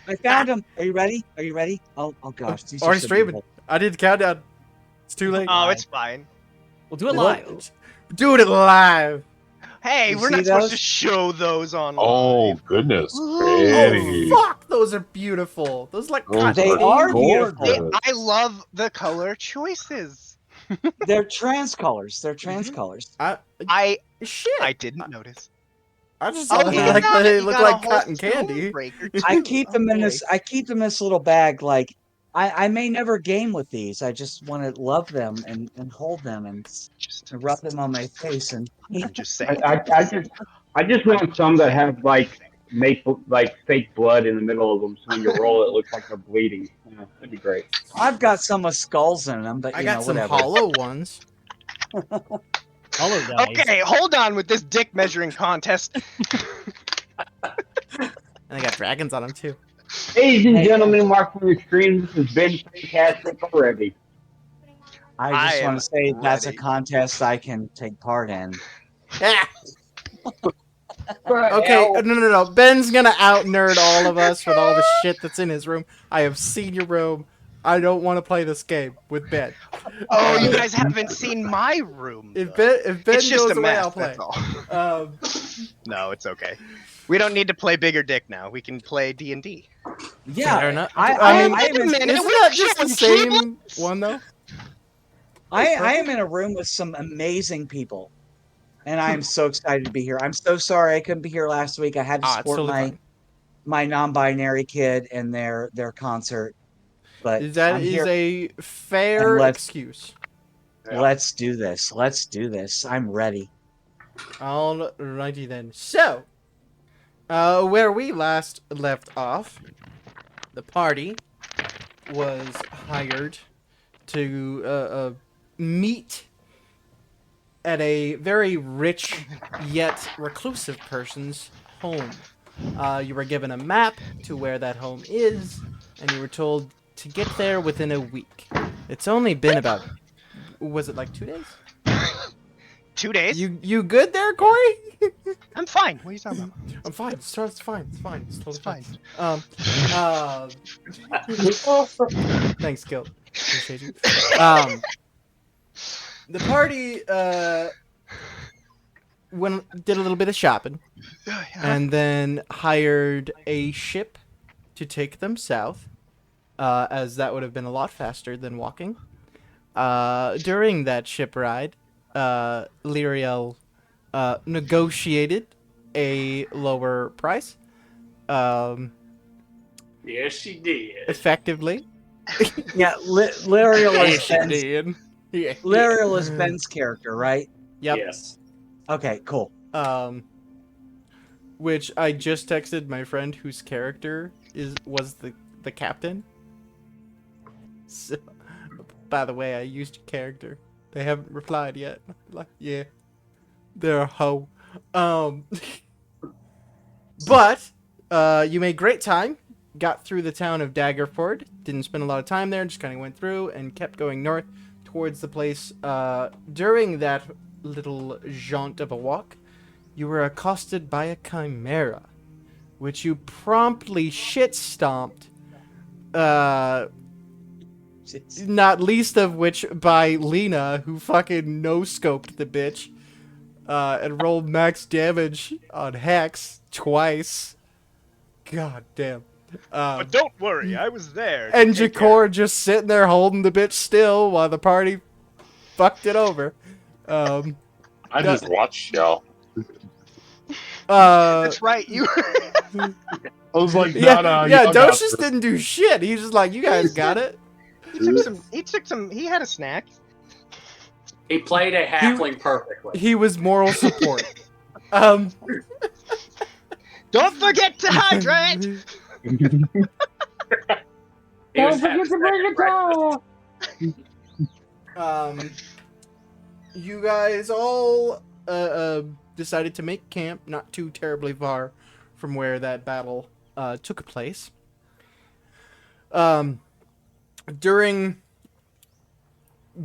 I found him. Are you ready? Are you ready? Oh gosh, these are Already so streaming. beautiful. I did the countdown. It's too late. Oh, it's fine. We'll do it What? live. Doing it live. Hey, You we're see not supposed to those? show those on Oh live. goodness, Oh pretty. fuck! Those are beautiful. Those like Those cotton They are are candy. beautiful. gorgeous. I love the color choices. They're trans colors. They're trans Mhm. colors. I Shit. didn't notice. I just Oh, saw you like got they it. You look got a like whole cotton candy. Stonebreaker, I too. keep Oh, them in boy. this. I keep them in this little bag. Like I may never game with these. I just want to love them and hold them Just, and rub them on my face and I'm just I, saying. I just want some that have like like fake blood in the middle of them, so when you roll it, it looks like they're bleeding. Yeah, that'd be great. I've got some with skulls in them, but I you got know some whatever. hollow ones. Hollow guys. Okay, hold on with this dick measuring contest. And I got dragons on them too. Ladies and Hey, gentlemen, watching the stream, this has been fantastic already. I I just want am to say that's a ready. contest I can take part in. Ah! Okay, no. Ben's gonna out nerd all of us with all the shit that's in his room. I have seen your room. I don't want to play this game with Ben. Oh, you guys haven't seen my room. If though. Ben It's just goes a away, mess, I'll play. that's all. Um, No, it's okay. We don't need to play bigger dick now. We can play D&D. Yeah, fair enough. I mean, am in, minute, isn't we that just the can same one though? I am in a room with some amazing people, and I am so excited to be here. I'm so sorry I couldn't be here last week. I had to Ah, it's support totally fine. my non-binary kid and their concert, but That I'm is here. a fair let's- excuse. Yeah. Let's do this. Let's do this. I'm ready. Alrighty then. So, where we last left off, the party was hired to meet at a very rich yet reclusive person's home. You were given a map to where that home is, and you were told to get there within a week. It's only been about, was it like 2 days? 2 days? You good there, Corey? I'm fine. What are you talking about? I'm fine. It's fine. It's fine. It's totally It's fine. Thanks, Gil. Appreciate you. The party did a little bit of shopping and then hired a ship to take them south, as that would have been a lot faster than walking. During that ship ride, Lyriel negotiated a lower price. Yes, she did. Effectively. Yeah, Lariel is She Ben's, did. Yeah. Lariel is Ben's character, right? Yep. Yes. Okay, cool. Which I just texted my friend whose character was the captain. So, by the way, I used your character. They haven't replied yet. Like, yeah, they're a hoe. But you made great time. Got through the town of Daggerford. Didn't spend a lot of time there. Just kind of went through and kept going north towards the place. During that little jaunt of a walk, you were accosted by a chimera, which you promptly shit-stomped. Not least of which by Lena, who fucking no-scoped the bitch. And rolled max damage on Hex twice. God damn. But don't worry, I was there. to And take Jakor just sitting there holding the bitch still while the party fucked it over. I just watched y'all. That's right. You. I was like, Yeah, nah, yeah. y'all got Docious this. didn't do shit. He was just like, you guys got it. He took some. He took some. He had a snack. He played a halfling perfectly. He was moral support. Don't forget to hydrate. He was having snack at breakfast. You guys all decided to make camp not too terribly far from where that battle took place. During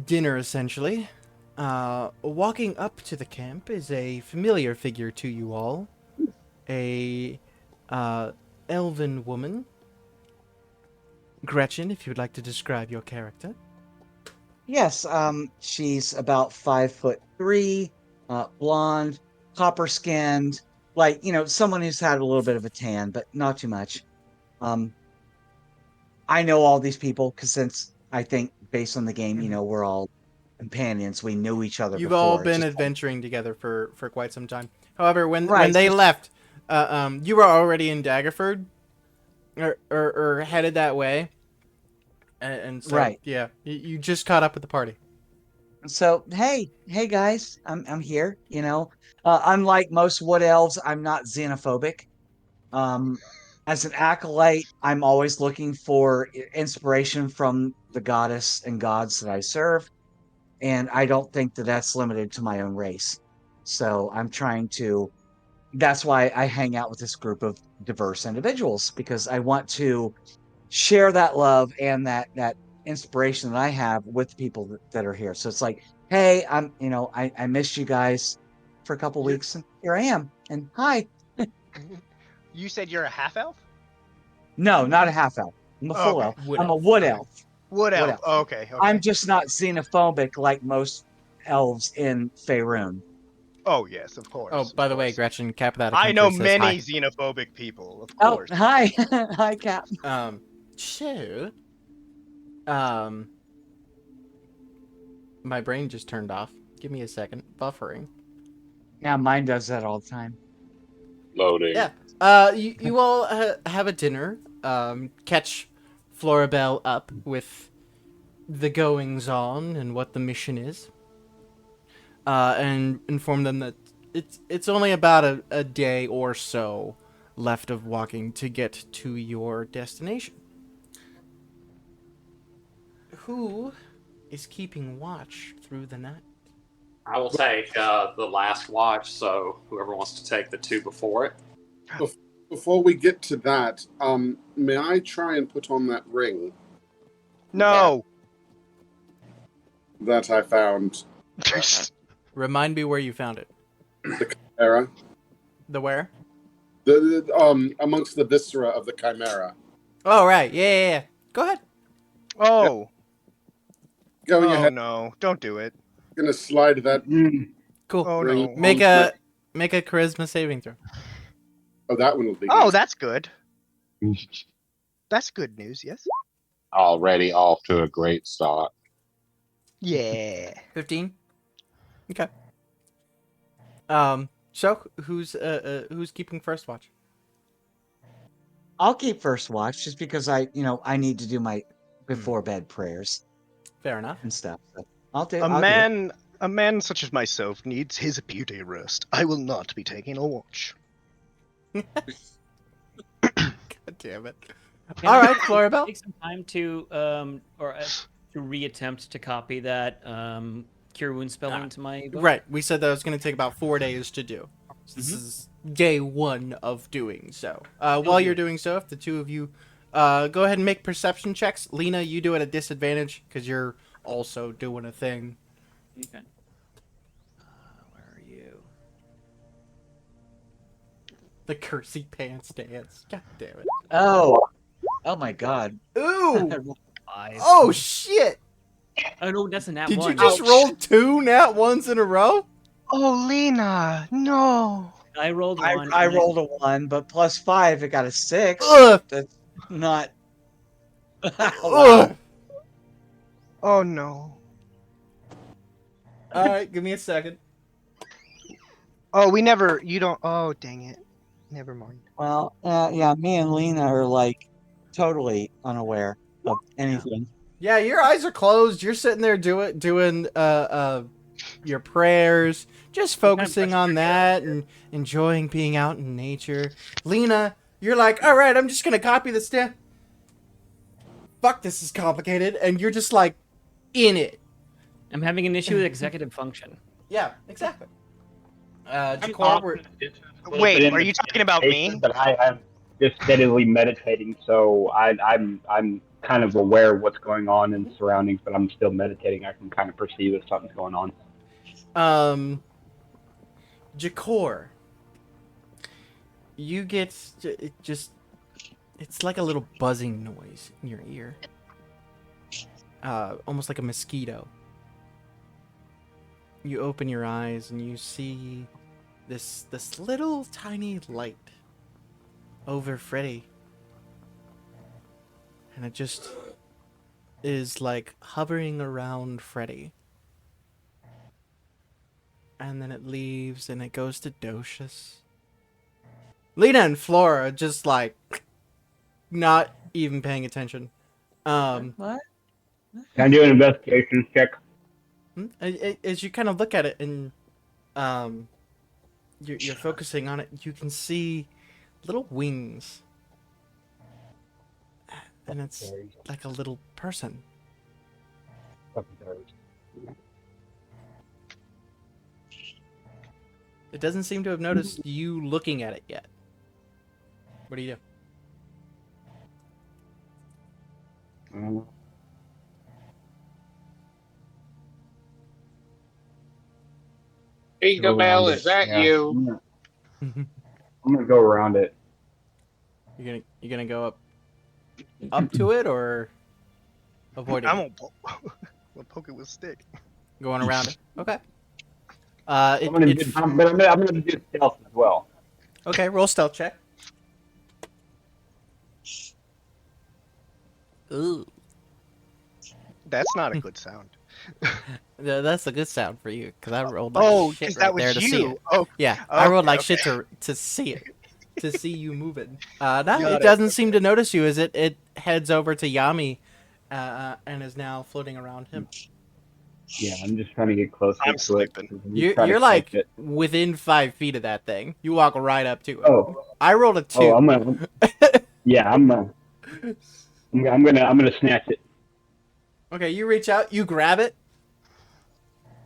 dinner, essentially, walking up to the camp is a familiar figure to you all. A elven woman Gretchen, if you would like to describe your character. Yes, she's about 5'3", blonde, copper skinned, like, someone who's had a little bit of a tan, but not too much. Um, I know all these people because since I think based on the game, we're all companions. We knew each other You've before. all It's been just adventuring together for quite some time. However, when Right, they so- left, you were already in Daggerford, or headed that way, and so Right. yeah, you just caught up with the party. So hey guys, I'm here. Unlike most wood elves, I'm not xenophobic. Um, as an acolyte, I'm always looking for inspiration from the goddess and gods that I serve, and I don't think that that's limited to my own race. So I'm trying to. That's why I hang out with this group of diverse individuals because I want to share that love and that inspiration that I have with the people that are here. So it's like, hey, I missed you guys for a couple You're- weeks, and here I am. And hi. You said you're a half elf? No, not a half elf. I'm a Oh, full okay. elf. Wood I'm a elf. wood Okay. elf. Wood Wood elf. elf. Oh, okay. I'm just not xenophobic like most elves in Faerun. Oh yes, of course. Oh, of by the way, course. Gretchen, Captain Country I know says many hi. xenophobic people, of Oh, course. hi. Hi, Cap. So, my brain just turned off. Give me a second. Buffering. Yeah, mine does that all the time. Loading. Yeah. You all have a dinner. Catch Florabelle up with the goings on and what the mission is. And inform them that it's only about a day or so left of walking to get to your destination. Who is keeping watch through the night? I will take the last watch, so whoever wants to take the two before it. Before we get to that, may I try and put on that ring No. that I found, Remind me where you found it. Chimera? The where? Amongst the viscera of the Chimera. Oh, right. Yeah. Go ahead. Oh. Going Oh ahead, no! Don't do it. gonna slide that. Cool. Oh ring no. Make on a charisma saving throw. Oh, that one will be. Oh, easy. that's good. That's good news. Yes. Already off to a great start. Yeah. 15. Okay. So who's keeping first watch? I'll keep first watch just because I need to do my before bed prayers Fair enough. and stuff. So I'll do. A I'll do it. man such as myself needs his beauty rest. I will not be taking a watch. God damn it. Can All I right, Florabelle. Take some time to to reattempt to copy that cure wound spell into my book. Right. We said that it was going to take about 4 days to do. So this is day 1 of doing so. While you're doing so, if the two of you go ahead and make perception checks. Lena, you do it at disadvantage because you're also doing a thing. Okay. Where are you? The cursey pants dance. God damn it. Oh my God. Ooh. 5. Oh, shit. Oh no, that's a nat Did 1. you just roll 2 nat 1s in a row? Oh, Lena, no. I rolled I, 1. I and rolled a 1, but plus 5, it got a 6. Ugh. That's not. Wow. Ugh. Oh no. All right, give me a second. Oh, we never. You don't. Oh, dang it. Never mind. Well, yeah, me and Lena are like totally unaware of anything. Yeah, your eyes are closed. You're sitting there doing your prayers, just focusing on that and enjoying being out in nature. Lena, you're like, all right, I'm just gonna copy this down. Fuck, this is complicated, and you're just like in it. I'm having an issue with executive function. Yeah, exactly. Jakar, we're- Wait, are you talking about me? But I am just steadily meditating, so I'm kind of aware of what's going on in the surroundings, but I'm still meditating. I can kind of perceive if something's going on. Jakor, you get just it's like a little buzzing noise in your ear. Almost like a mosquito. You open your eyes and you see this little tiny light over Freddy. And it just is like hovering around Freddy. And then it leaves and it goes to Docious. Lena and Flora just like not even paying attention. What? Can I do an investigation check? As you kind of look at it and you're focusing on it, you can see little wings. And it's like a little person. It doesn't seem to have noticed you looking at it yet. What do you do? Peekabell, is that Yeah, you? I'm gonna go around it. You're gonna go up to it or avoiding I'm it? gonna poke it with a stick. Going around it. Okay. I'm gonna do stealth as well. Okay, roll stealth check. Ooh. That's not a good sound. That's a good sound for you, because I rolled like shit right that was there to see you. it. Oh, Yeah, I rolled like okay. shit to see it. To see you moving. No, Got it it, doesn't seem to notice you as it heads over to Yami and is now floating around him. Yeah, I'm just trying to get closer I'm to it. sleeping. You're like within 5 feet of that thing. You walk right up to it. Oh, I rolled a 2. I'm gonna. Yeah, I'm gonna snatch it. Okay, you reach out, you grab it.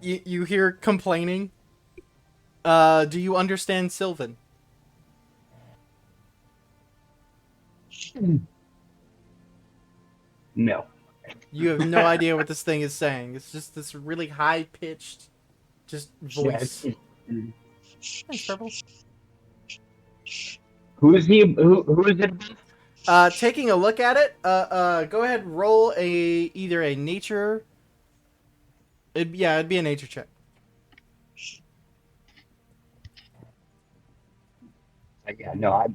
You hear complaining. Do you understand Sylvan? No. You have no idea what this thing is saying. It's just this really high pitched, just voice. Thanks, Purple. Who is he? Who is it? Taking a look at it. Go ahead, roll either a nature. It'd be a nature check. Yeah, no,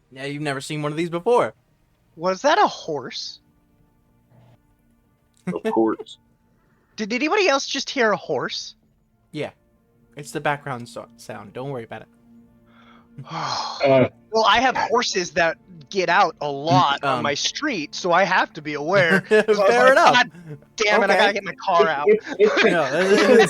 Yeah, you've never seen one of these before. Was that a horse? Of course. Did anybody else just hear a horse? Yeah, it's the background sound. Don't worry about it. Well, I have horses that get out a lot on my street, so I have to be aware. So I was Fair like, enough. God damn it! I Okay. gotta get my car out.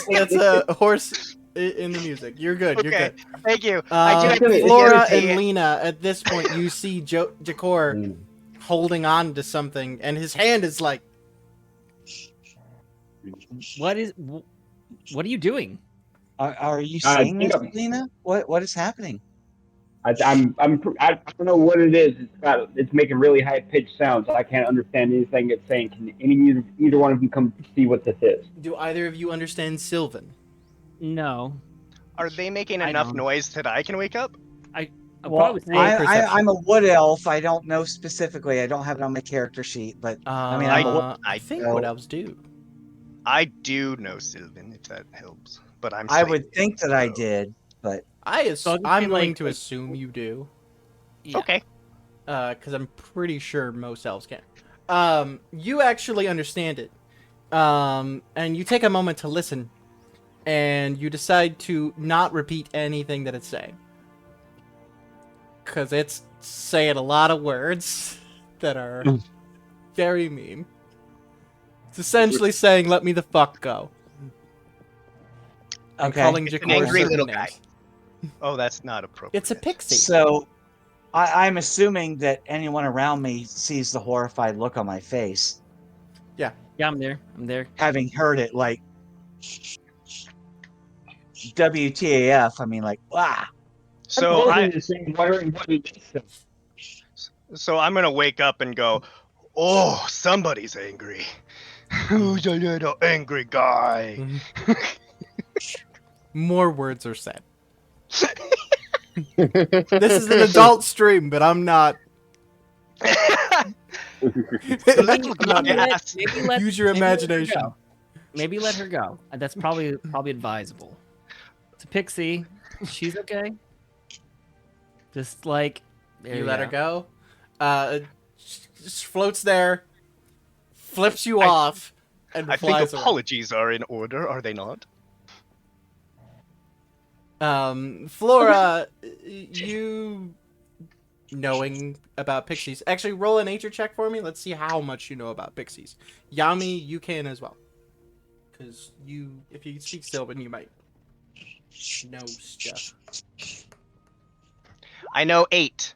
That's a horse in the music. You're good. You're Okay, good. thank you. I do have to Flora see and Lena, at this point, you see Jakor holding on to something, and his hand is like. What are you doing? Are you saying this, think Lena? What is happening? I don't know what it is. It's making really high pitched sounds. I can't understand anything it's saying. Can either one of you come see what this is? Do either of you understand Sylvan? No. Are they making I enough don't. noise that I can wake up? I'll Well, probably say I'm a wood elf. I don't know specifically. I don't have it on my character sheet, but I mean, I think so- what elves do. I do know Sylvan, if that helps. But I'm. I would sleeping, think that I so- did. But So I'm like- willing to assume you do. Yeah. Okay. Because I'm pretty sure most elves can. You actually understand it. And you take a moment to listen, and you decide to not repeat anything that it's saying. Because it's saying a lot of words that are very mean. It's essentially saying, let me the fuck go. And okay. calling It's an Jakor angry certain little names. guy. Oh, that's not appropriate. It's a pixie. So I'm assuming that anyone around me sees the horrified look on my face, Yeah, I'm there. I'm there. having heard it like WTAF. I mean, like, wow. So I'm wondering what it is. So I'm gonna wake up and go, oh, somebody's angry. Who's a little angry guy? More words are said. This is an adult stream, but I'm not. Let's look at ass. Use your maybe let her imagination. go. Maybe let her go. That's probably advisable. It's a pixie. She's okay. Just like there You let her go. Just floats there, flips you I- off, and I think flies away. apologies are in order, are they not? Flora, you knowing about pixies. Actually, roll a nature check for me. Let's see how much you know about pixies. Yami, you can as well. Because if you speak Sylvan, you might know stuff. I know 8.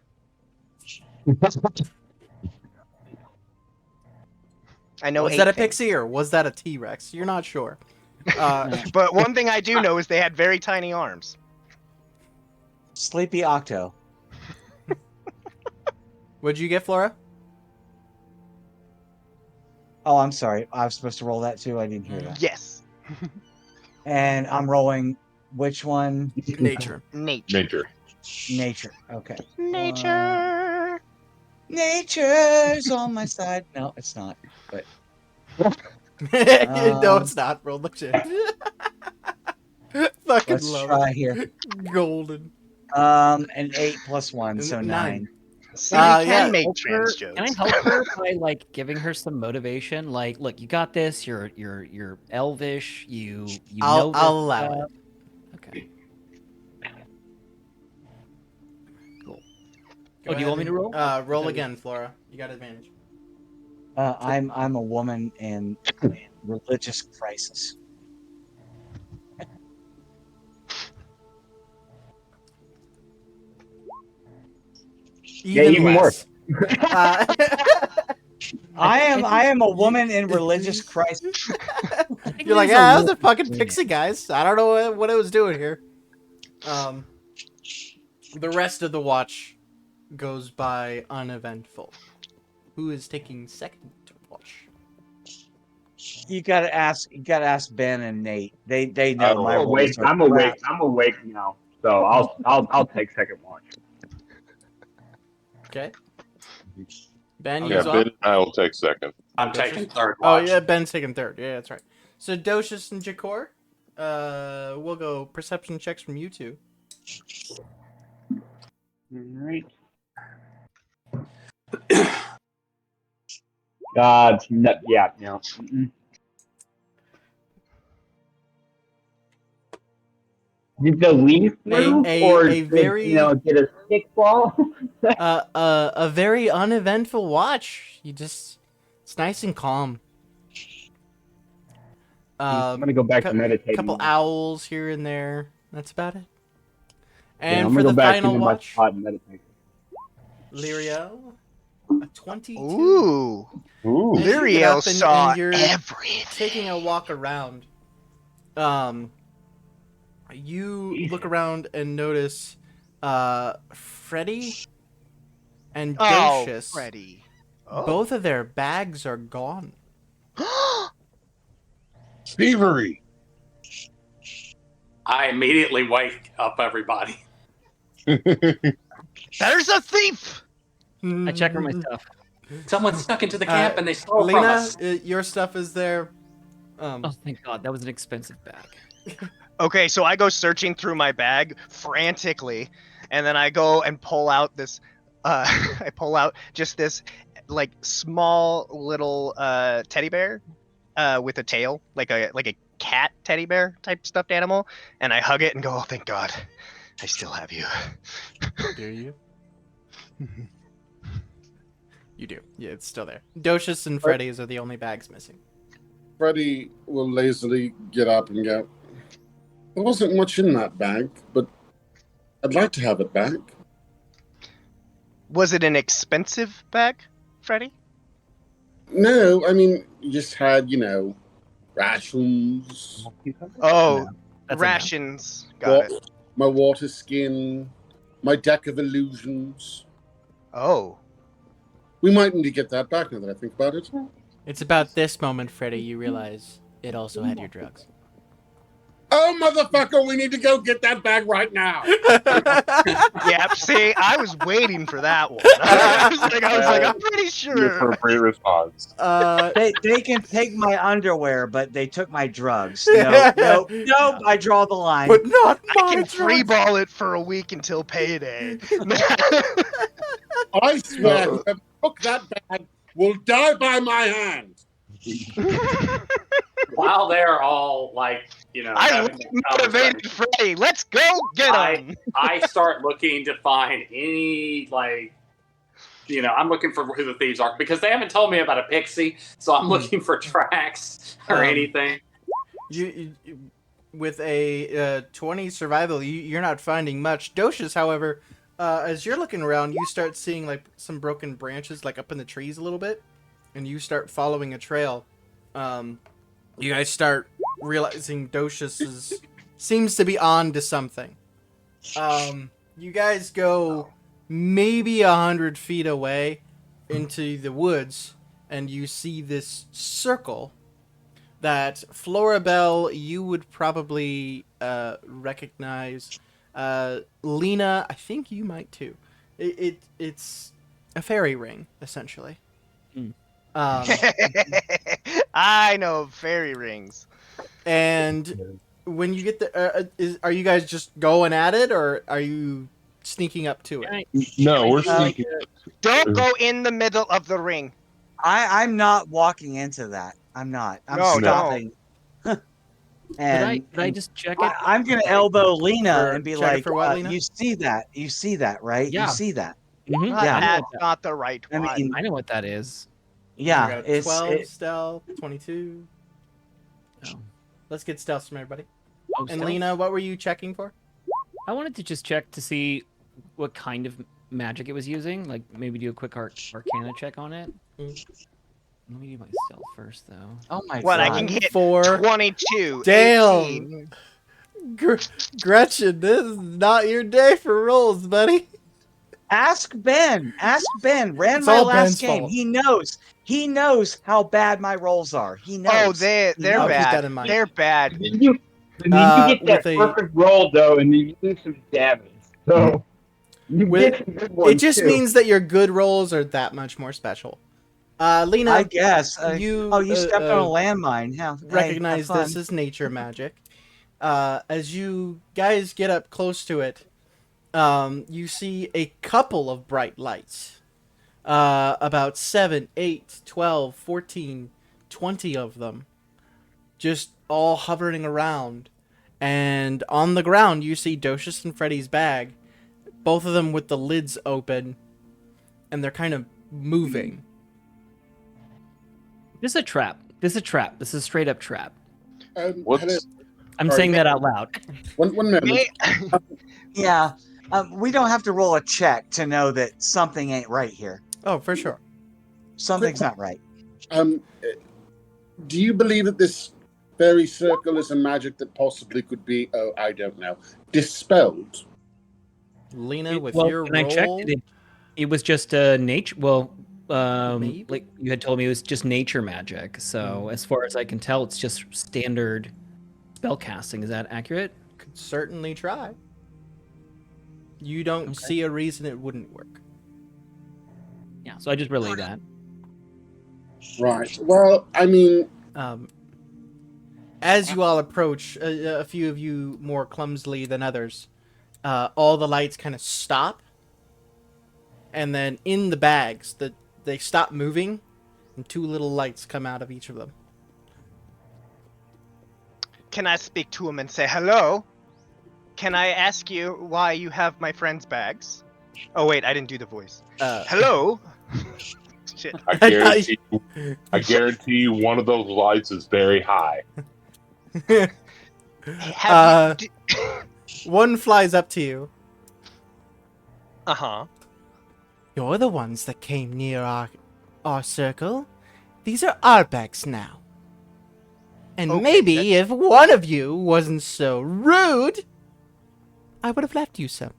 I know Was 8 that a things. pixie or was that a T-Rex? You're not sure. But one thing I do know is they had very tiny arms. Sleepy Octo. What'd you get, Flora? Oh, I'm sorry. I was supposed to roll that too. I didn't hear that. Yes. And I'm rolling which one? Nature. Nature. Nature. Okay. Nature. Nature's on my side. No, it's not. But No, it's not. Roll the shit. Fucking let's love try it. here. Golden. An 8 plus 1, so 9. See, we can yeah. make help her- trans jokes. Can I help her by like giving her some motivation? Like, look, you got this. You're elvish. You know. I'll this allow stuff. it. Okay. Cool. Go Oh, do you want me ahead to roll? and, roll Okay. again, Flora. You got advantage. I'm a woman in religious crisis. even less. I am a woman in religious crisis. You're like, yeah, that was a fucking pixie, guys. I don't know what it was doing here. The rest of the watch goes by uneventful. Who is taking second watch? You gotta ask Ben and Nate. They know I'm my I'm awake. rules are I'm awake. crap. I'm awake now. So I'll take second watch. Okay. Ben, Yeah, you Ben and I will take second. I'm taking third Oh watch. yeah, Ben's taking third. Yeah, that's right. So Docious and Jakor, we'll go perception checks from you two. Alright. No. Mm-mm. Did the leaf move, or a did, very- get a stick ball? A very uneventful watch. It's nice and calm. I'm gonna go back to meditating. Couple owls here and there. That's about it. Yeah, And I'm for gonna the go back final into my watch, spot and meditate. Lyriel, a 22. Ooh. Ooh. And you get Lyriel up and saw you're everything. taking a walk around. You look around and notice Freddy and Oh, Docious. Freddy. Oh. Both of their bags are gone. Thievery. I immediately wake up everybody. There's a thief! I check her my stuff. Someone snuck into the camp and they stole from Lena, us. your stuff is there. Oh, thank God, that was an expensive bag. Okay, so I go searching through my bag frantically, and then I go and pull out this, I pull out just this, like, small little teddy bear with a tail, like a cat teddy bear type stuffed animal, and I hug it and go, oh, thank God, I still have you. Do you? You do. Yeah, it's still there. Docious and Freddy's are the only bags missing. Freddy will lazily get up and go, there wasn't much in that bag, but I'd like to have it back. Was it an expensive bag, Freddy? No, I mean, you just had, rations, Oh, That's rations. Got it. my water skin, my deck of illusions. Oh. We might need to get that back now that I think about it. It's about this moment, Freddy, you realize it also had your drugs. Oh, motherfucker, we need to go get that bag right now. Yep. See, I was waiting for that one. I was like, I'm pretty The sure. appropriate response. They can take my underwear, but they took my drugs. Nope. I draw the line. But not I my can drugs. freeball it for a week until payday. I swear, whoever took that bag will die by my hand. While they're all like, I having that motivated conversation, Freddy. Let's go get him. I start looking to find any I'm looking for who the thieves are because they haven't told me about a pixie, so I'm looking for tracks or anything. You with a 20 survival, you're not finding much. Docious, however, as you're looking around, you start seeing like some broken branches like up in the trees a little bit, and you start following a trail. You guys start realizing Docious seems to be on to something. You guys go maybe 100 feet away into the woods, and you see this circle that Florabelle, you would probably recognize. Lena, I think you might too. It's a fairy ring, essentially. I know fairy rings. And when you get the, are you guys just going at it, or are you sneaking up to it? No, we're sneaking. Don't go in the middle of the ring. I'm not walking into that. I'm not. I'm No, stopping. Could I just check it? I'm gonna elbow Lena For- and be check it like, for what, Lena? "You see that? You see that, right? Yeah. You see that? Mhm. Yeah. I know That's what that- not the right I one. mean, I know what that is. yeah. You got It's 12 stealth, 22. Oh. Let's get stealth from everybody. Oh, And stealth? Lena, what were you checking for? I wanted to just check to see what kind of magic it was using. Like maybe do a quick arcana check on it. Let me do my stealth first, though. oh my What, I god! can get 4. 22. Damn. 18. Gretchen, this is not your day for rolls, buddy. Ask Ben. Ask Ben. Ran It's my all last Ben's game. fault. He knows. He knows how bad my rolls are. He knows. Oh, they're I'll keep that bad. in mind. They're bad. You get that with a- perfect roll though, and you do some damage. So you With- get some good ones It just too. means that your good rolls are that much more special. Lena, I guess. you You stepped on a landmine. Yeah. recognize hey, have this fun. as nature magic. As you guys get up close to it, you see a couple of bright lights. About 7, 8, 12, 14, 20 of them. Just all hovering around. And on the ground, you see Docious and Freddy's bag. Both of them with the lids open. And they're kind of moving. This is a trap. This is a trap. This is a straight up trap. What's Hello. I'm Sorry, saying that out loud. One moment. Me- Yeah. We don't have to roll a check to know that something ain't right here. Oh, for sure. Something's not right. Do you believe that this fairy circle is a magic that possibly could be, I don't know, dispelled? Lena, with well, your when I roll... checked it, it was just a nature. Well, Maybe? like you had told me, it was just nature magic. So as far as I can tell, it's just standard spell casting. Is that accurate? Could certainly try. You don't Okay. see a reason it wouldn't work. Yeah. So I just relayed that. Right. Well, I mean, As you all approach, a few of you more clumsily than others, all the lights kind of stop, and then in the bags, they stop moving, and 2 little lights come out of each of them. Can I speak to him and say hello? Can I ask you why you have my friend's bags? Oh wait, I didn't do the voice. Hello. Shit. I guarantee you one of those lights is very high. Have you One flies up to you. Uh-huh. You're the ones that came near our circle. These are our bags now. And Okay, maybe if one of you wasn't so rude, I would have left you some.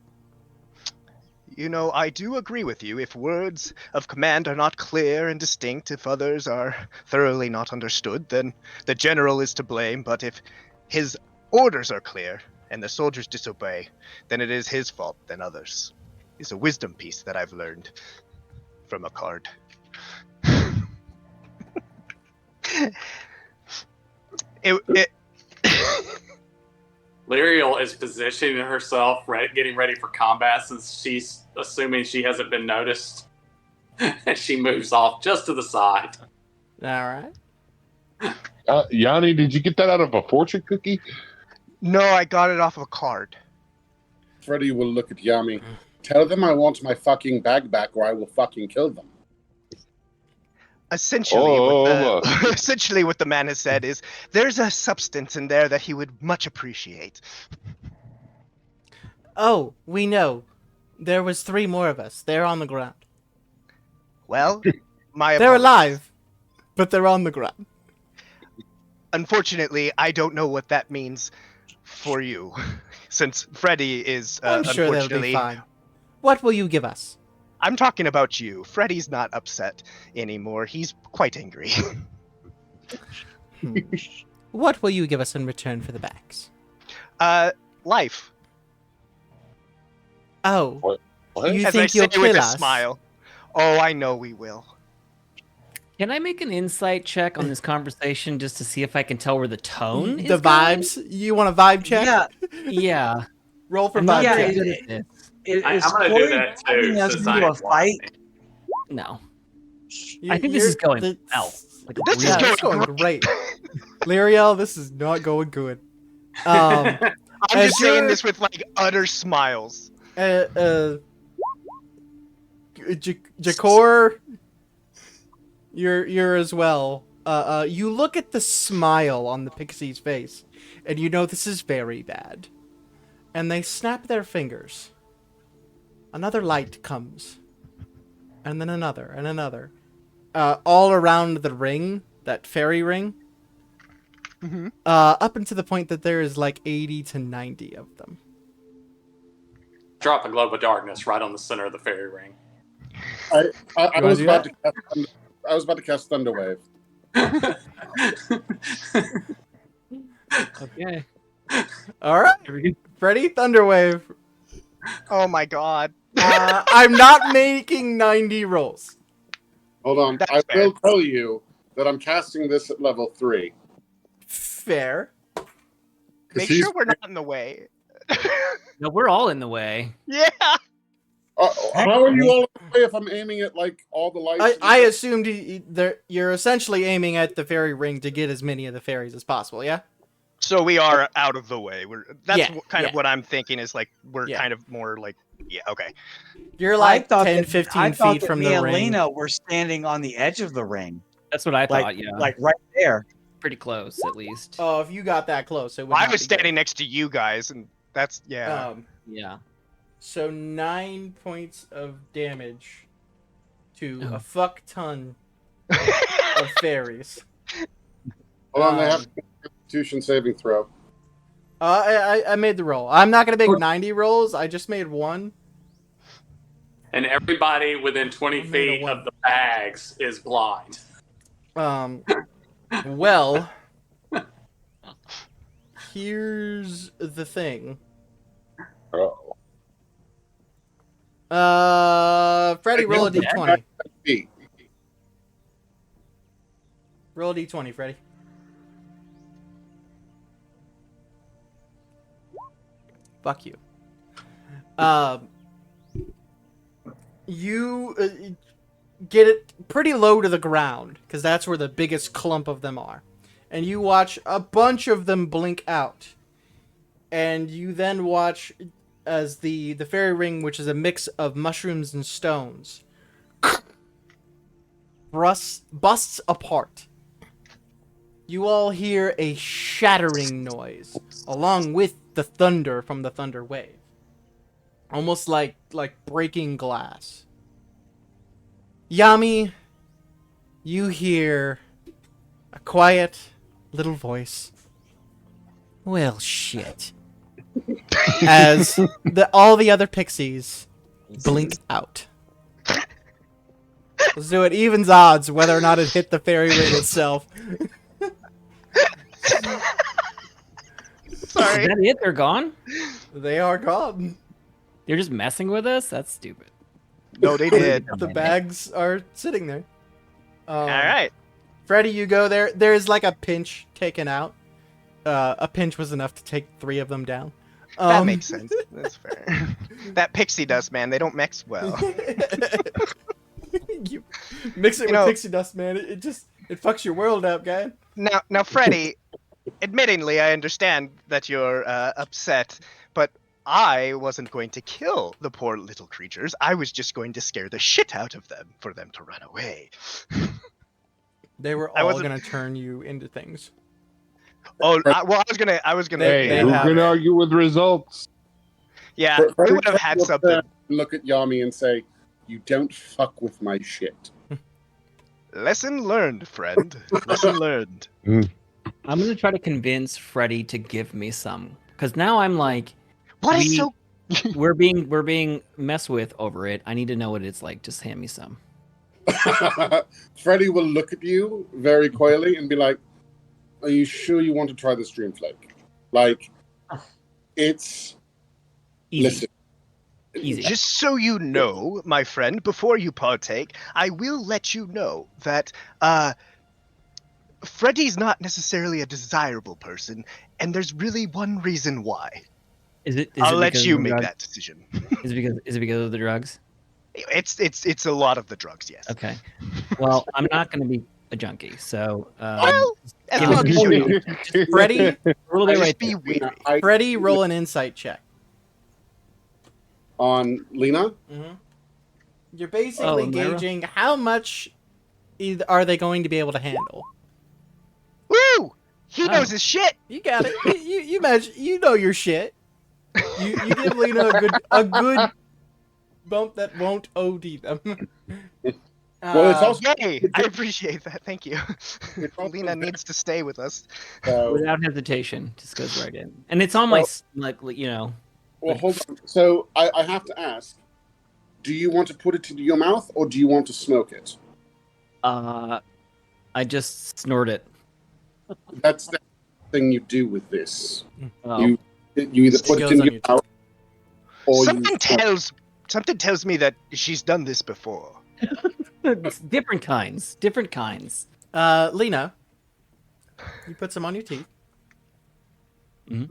You know, I do agree with you. If words of command are not clear and distinct, if others are thoroughly not understood, then the general is to blame. But if his orders are clear and the soldiers disobey, then it is his fault than others. It's a wisdom piece that I've learned from a card. it Lyriel is positioning herself, getting ready for combat since she's assuming she hasn't been noticed. And she moves off just to the side. All right. Yanni, did you get that out of a fortune cookie? No, I got it off of a card. Freddy will look at Yami. Tell them I want my fucking bag back or I will fucking kill them. Essentially, Oh, essentially what the man has said is there's a substance in there that he would much appreciate. Oh, we know. There was 3 more of us. They're on the ground. Well, my They're apologies. alive, but they're on the ground. Unfortunately, I don't know what that means for you, since Freddy is I'm sure they'll unfortunately. be fine. What will you give us? I'm talking about you. Freddy's not upset anymore. He's quite angry. What will you give us in return for the bags? Life. Oh, What? you As think I say you'll kill with a us? smile. Oh, I know we will. Can I make an insight check on this conversation just to see if I can tell where the tone is The going? vibes? You want a vibe check? Yeah, Yeah. Roll for I'm vibe not Yeah, check. very good at this. I'm is gonna do Corey that too, dragging us since into I a fight? No. You- I think this you're- is going the- well. Like a This Yeah, is this is going going great. Lyriel, this is not going good. Um, I'm As just saying you're- this with like utter smiles. Jakor, you're as well. You look at the smile on the pixie's face, and you know this is very bad. And they snap their fingers. Another light comes, and then another, and another. All around the ring, that fairy ring. Mm-hmm. Up until the point that there is like 80 to 90 of them. Drop a globe of darkness right on the center of the fairy ring. I wanna was do about that? I was about to cast Thunderwave. Okay. All right, Here we go. Freddy, Thunderwave. Oh my god. I'm not making 90 rolls. Hold on. That's I fair. will tell you that I'm casting this at level 3. Fair. Make he's- sure we're not in the way. No, we're all in the way. Yeah. How are you all in the way if I'm aiming at like all the lights? I assumed you're essentially aiming at the fairy ring to get as many of the fairies as possible, yeah? So we are out of the way. That's Yeah, kind yeah. of what I'm thinking is like we're Yeah. kind of more like okay. You're like 10, I 15 thought feet that from me the and ring. Lena were standing on the edge of the ring, That's what I like thought, yeah. like right there. Pretty close, at least. Oh, if you got that close, it would I not was be good. standing next to you guys, and that's yeah. Yeah. So 9 points of damage to Oh. a fuck ton of fairies. Hold on, they have Um, to make a Constitution saving throw. I made the roll. I'm not gonna make 90 rolls. I just made one. And everybody within 20 I made a feet one. of the bags is blind. Well, here's the thing. Oh. Freddy, roll a Yeah. d20. Feet. Roll a d20, Freddy. Fuck you. You get it pretty low to the ground, because that's where the biggest clump of them are. And you watch a bunch of them blink out. And you then watch as the fairy ring, which is a mix of mushrooms and stones, busts apart. You all hear a shattering noise, along with the thunder from the thunder wave. Almost like breaking glass. Yami, you hear a quiet little voice. Well, shit. As all the other pixies blink out. Let's do it. Evens odds whether or not it hit the fairy ring itself. Sorry. Is that it? They're gone? They are gone. They're just messing with us? That's stupid. No, they did. The bags are sitting there. All right. Freddy, you go there. There is like a pinch taken out. A pinch was enough to take 3 of them down. That makes sense. That's fair. That pixie dust, man. They don't mix well. You mix it You with know- pixie dust, man. It just fucks your world up, guy. Now, Freddy. Admittingly, I understand that you're upset, but I wasn't going to kill the poor little creatures. I was just going to scare the shit out of them for them to run away. They were I all wasn't- gonna turn you into things. Oh, I was gonna. They Hey, who have can it. argue with results? Yeah, Freddy we would have had would, something. Look at Yami and say, "You don't fuck with my shit." Lesson learned, friend. Lesson learned. I'm gonna try to convince Freddy to give me some. Because now I'm like, What is We- so? we're being messed with over it. I need to know what it's like. Just hand me some. Freddy will look at you very coyly and be like, "Are you sure you want to try this dream flake? Like, it's Easy. listen." Easy. Just so you know, my friend, before you partake, I will let you know that Freddy's not necessarily a desirable person, and there's really one reason why. Is it? I'll let because you of the make drug- that decision. Is it because of the drugs? It's a lot of the drugs, yes. Okay. Well, I'm not gonna be a junkie, so Well, as give long me as some- you Freddy, rule it just right be there. wary. Freddy, roll an insight check. On Lena, Mm-hmm. You're basically Oh, Myra? gauging how much are they going to be able to handle. Woo! He Oh. knows his shit. You got it. You imagine. You know your shit. You give Lena a good bump that won't OD them. Well, it's also- Yay! I appreciate that. Thank you. It's also Lena needs to stay with us. Without hesitation, just goes right in. And it's on my like you know. well, hold on. So I have to ask: do you want to put it into your mouth, or do you want to smoke it? I just snort it. That's the thing you do with this. Oh. You either It put it goes in on your your mouth, or Something tells me that she's done this before. It's different kinds. Different kinds. Lena, you put some on your teeth. Mhm.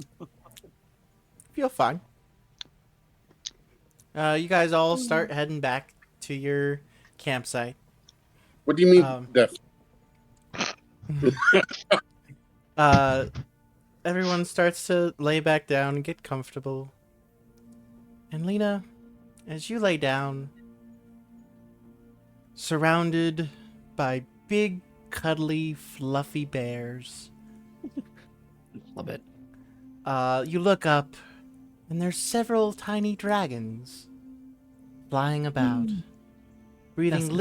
Feel fine. You guys all start heading back to your campsite. What do you mean, Um, deaf? Everyone starts to lay back down and get comfortable. And Lena, as you lay down, surrounded by big, cuddly, fluffy bears, Love it. you look up, and there's several tiny dragons flying about, breathing That's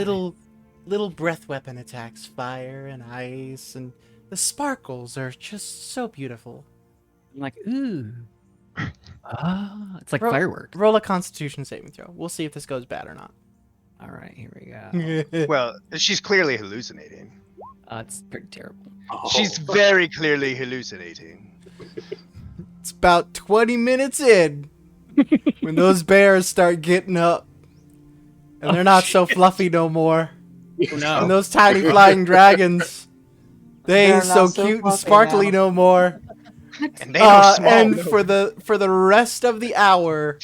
little breath weapon attacks, fire and ice, and the sparkles are just so beautiful. I'm like, ooh. It's like Ro- fireworks. Roll a Constitution saving throw. We'll see if this goes bad or not. All right, here we go. Well, she's clearly hallucinating. It's pretty terrible. She's very clearly hallucinating. It's about 20 minutes in when those bears start getting up. And they're not so fluffy no more. Oh, no. And those tiny flying dragons, they They're ain't so not so cute and fluffy sparkly now. no more. And they go small. And for the rest of the hour,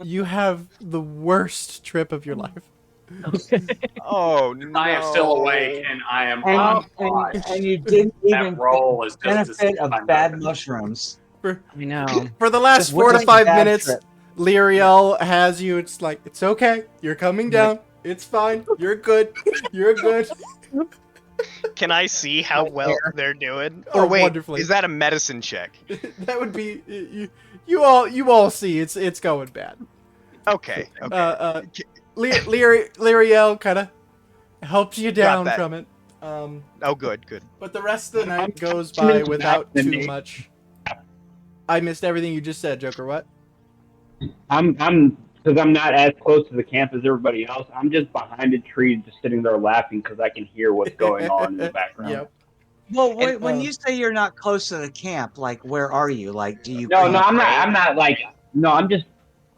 you have the worst trip of your life. Oh no! I am still awake and I am And, on and you didn't even That roll is just as benefit of I'm bad nervous. mushrooms. I know. For the last Just 4 to witnessed a 5 bad minutes, trip. Lyriel has you. It's like, it's okay. You're coming down. It's fine. You're good. You're good. Can I see how well they're doing? Oh, Or wait, wonderfully. is that a medicine check? That would be you all see it's going bad. Okay. Okay. Lyriel kind of helps you down that. from it. Oh, good. Good. But the rest of the night goes I'm by into without that, too Nick. much. I missed everything you just said, Joker. What? I'm because I'm not as close to the camp as everybody else. I'm just behind a tree, just sitting there laughing because I can hear what's going on in the background. Yep. Well, wait, And, when you say you're not close to the camp, like where are you? Like, do you? No, are no, you I'm not. praying? I'm not like. No,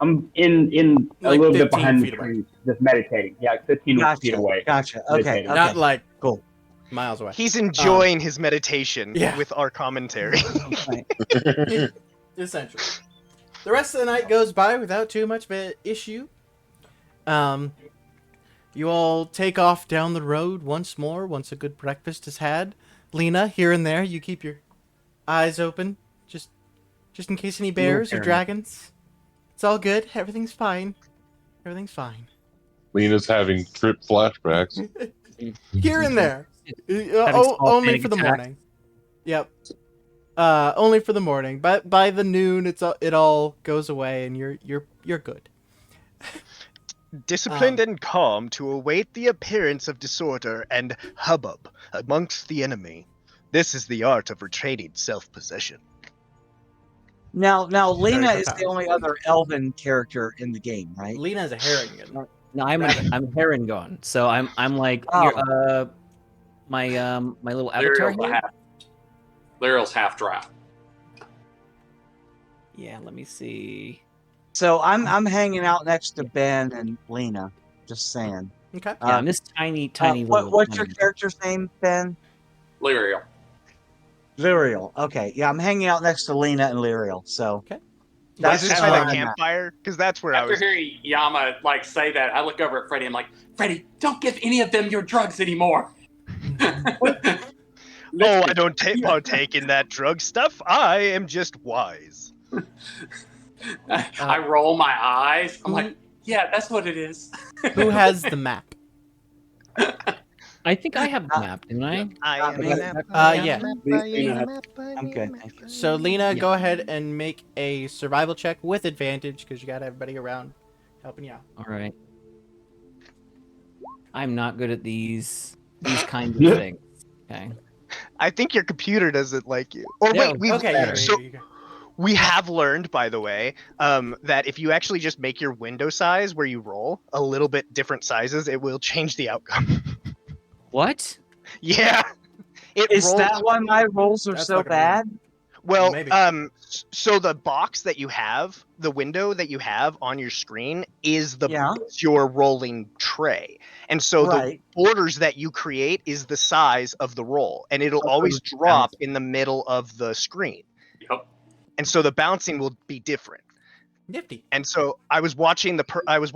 I'm in a Like little bit 15 behind the feet away. trees, just meditating. Yeah, 15 feet Gotcha. away. Gotcha. Okay. Meditating. Okay. Not like Cool. miles away. he's enjoying his meditation Yeah. with our commentary. Right. Essentially. The rest of the night goes by without too much of an issue. You all take off down the road once more, once a good breakfast is had. Lena, here and there, you keep your eyes open, just in case any bears or paranoid. dragons. It's all good. Everything's fine. Everything's fine. Lena's having trip flashbacks. Here and there. Having small Only panic for the attacks. morning. Yep. Only for the morning. But by the noon, it all goes away, and you're good. Disciplined and calm to await the appearance of disorder and hubbub amongst the enemy. This is the art of retraining self-possession. Now, Lena Very is the profound. only other elven character in the game, right? Lena's a Harrigan. No, I'm Harengon, so I'm like Oh. my little avatar here. Lyriel's half drow. Yeah, let me see. So I'm hanging out next to Ben and Lena. Just saying. Okay. Yeah, I'm this tiny little. What's your tiny- character's name, Ben? Lyriel. Lyriel. Okay. Yeah, I'm hanging out next to Lena and Lyriel. So Okay. that's Is just this by where the I'm at. campfire? Because that's where I After was. hearing Yama say that, I look over at Freddy. I'm like, Freddy, don't give any of them your drugs anymore. Oh, I don't partake in that drug stuff. I am just wise. I roll my eyes. I'm like, yeah, that's what it is. Who has the map? I think I have the map, didn't I? I am Yeah. a map, Yeah. I'm good. Thank you. So Lena, Yeah. go ahead and make a survival check with advantage because you got everybody around helping you out. All right. I'm not good at these kinds of things. Okay. I think your computer doesn't like you. Or Yeah, wait, we Okay. Yeah, so you go. we have learned, by the way, that if you actually just make your window size where you roll a little bit different sizes, it will change the outcome. What? Yeah. It Is rolls- that why my rolls are That's so fucking bad? Well, Maybe. so the box that you have, the window that you have on your screen is Yeah. your rolling tray. And so Right. the borders that you create is the size of the roll, and it'll Okay. always drop in the middle of the screen. Yep. And so the bouncing will be different. Nifty. And so I was watching I was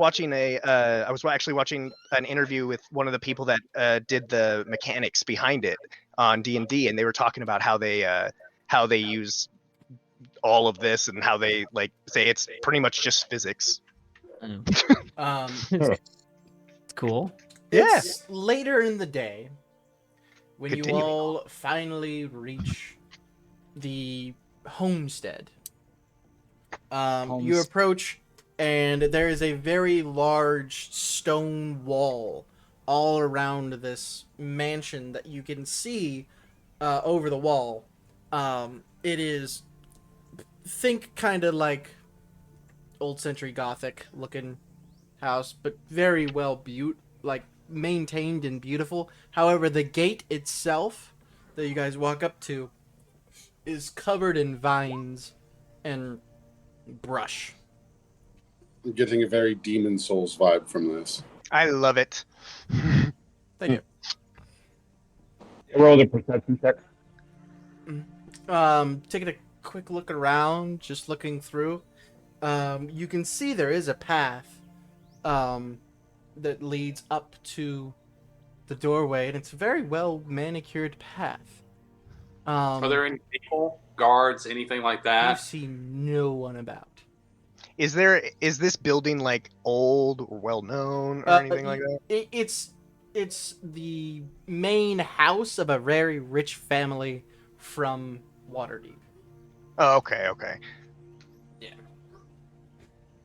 actually watching an interview with one of the people that did the mechanics behind it on D&D, and they were talking about how they use all of this and how they say it's pretty much just physics. Um, It's cool. Yeah. It's later in the day when Continuing you all finally reach the homestead. You approach, and there is a very large stone wall all around this mansion that you can see over the wall. It is, think kind of like old century Gothic looking house, but very well maintained and beautiful. However, the gate itself that you guys walk up to is covered in vines and brush. I'm getting a very Demon Souls vibe from this. I love it. Thank you. Roll the perception check. Taking a quick look around, just looking through, you can see there is a path that leads up to the doorway, and it's a very well manicured path. Are there any people, guards, anything like You that? see no one about. Is this building like old or well known or anything like that? It's the main house of a very rich family from Waterdeep. Oh, okay. Yeah.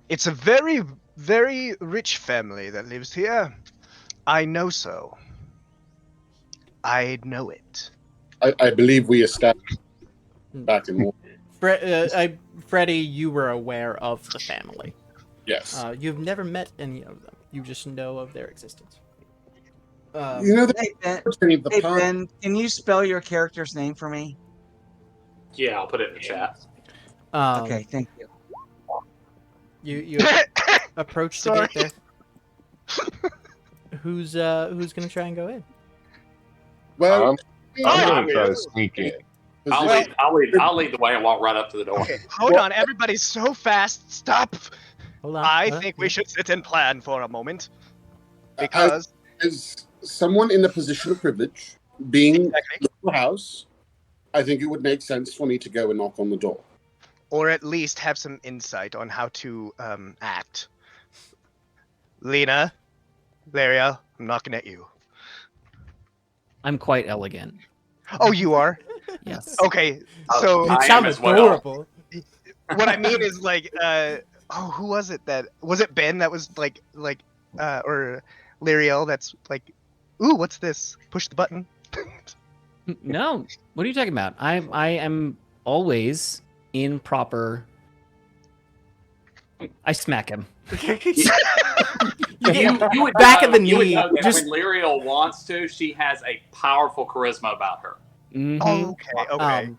It's a very, very rich family that lives here. I know so. I know it. I believe we established back in Freddie, you were aware of the family. yes. You've never met any of them. You just know of their existence. You know, the Hey Ben, the hey park. Ben, can you spell your character's name for me? Yeah, I'll put it in the chat. Okay, thank you. You approach the Sorry. gate there. Who's gonna try and go in? Well, I'm gonna try to sneak in. I'll lead the way and walk right up to the door. Okay, hold on, everybody's so fast. Stop. Hold on. I hold on. think we should sit and plan for a moment. Because as someone in a position of privilege, being Exactly. the house, I think it would make sense for me to go and knock on the door. or at least have some insight on how to act. Lena, Laria, I'm knocking at you. I'm quite elegant. Oh, you are? Yes. Okay, so I It am sounded as well. adorable. what I mean is like, who was it that was it? Ben that was like, or Lariel that's like, ooh, what's this? Push the button. No. What are you talking about? I am always in proper. I smack him. You would Back know, of the you would knee, know that just- when Lyriel wants to, she has a powerful charisma about her. Mhm. Okay.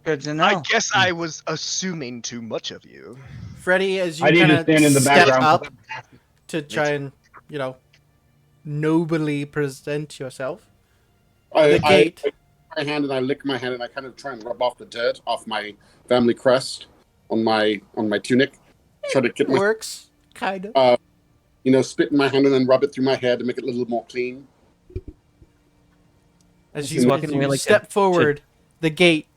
Good to know. I guess I was assuming too much of you. Freddie, as you I need kind to of stand in the step background. up to try and, nobly present yourself. The gate. I my hand and I lick my hand and I kind of try and rub off the dirt off my family crest on my tunic. Try to get my Works, kind of. spit in my hand and then rub it through my hair to make it a little more clean. As He's you, walking as you away like step a- forward, the gate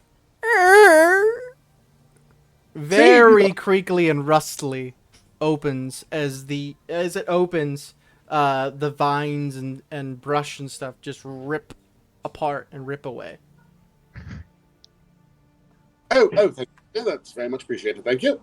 very creakily and rustily opens as it opens. The vines and brush and stuff just rip apart and rip away. Oh, thank you. Yeah, that's very much appreciated. Thank you.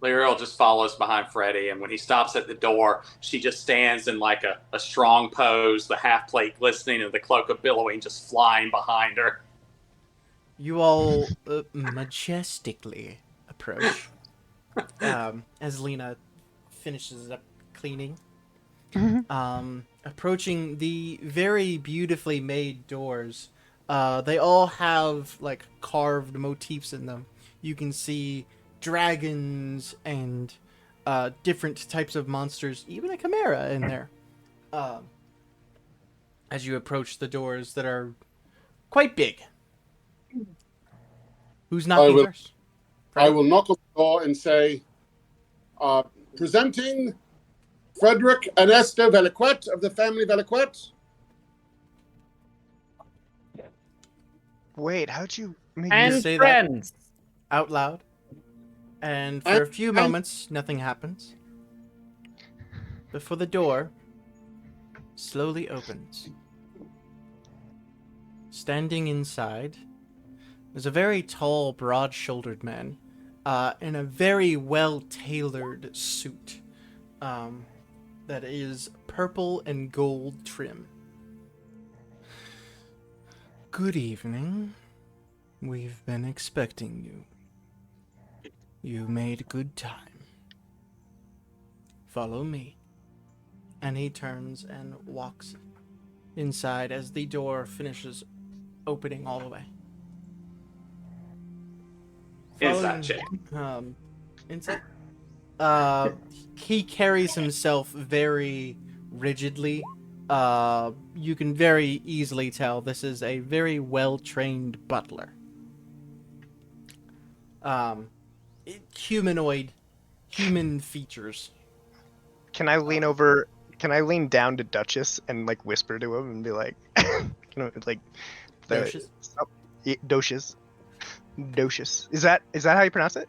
Lyriel just follows behind Freddy, and when he stops at the door, she just stands in like a strong pose, the half plate glistening and the cloak of billowing just flying behind her. You all majestically approach as Lena finishes up cleaning. Approaching the very beautifully made doors. They all have like carved motifs in them. You can see dragons and different types of monsters, even a chimera in there. As you approach the doors that are quite big. Who's knocking will- first? I will knock on the door and say, presenting Frederick Ernesto Veliquet of the family Veliquet. Wait, how'd you make And say that? friends. Out loud. And for a few moments, nothing happens. Before the door slowly opens. Standing inside is a very tall, broad-shouldered man in a very well-tailored suit that is purple and gold trim. Good evening. We've been expecting you. You made good time. Follow me. And he turns and walks inside as the door finishes opening all the way. Inside check. Inside. He carries himself very rigidly. You can very easily tell this is a very well-trained butler. Humanoid, human features. Can I lean over? Can I lean down to Duchess and like whisper to him and be like, like, Docious? Docious. Docious. Is that how you pronounce it?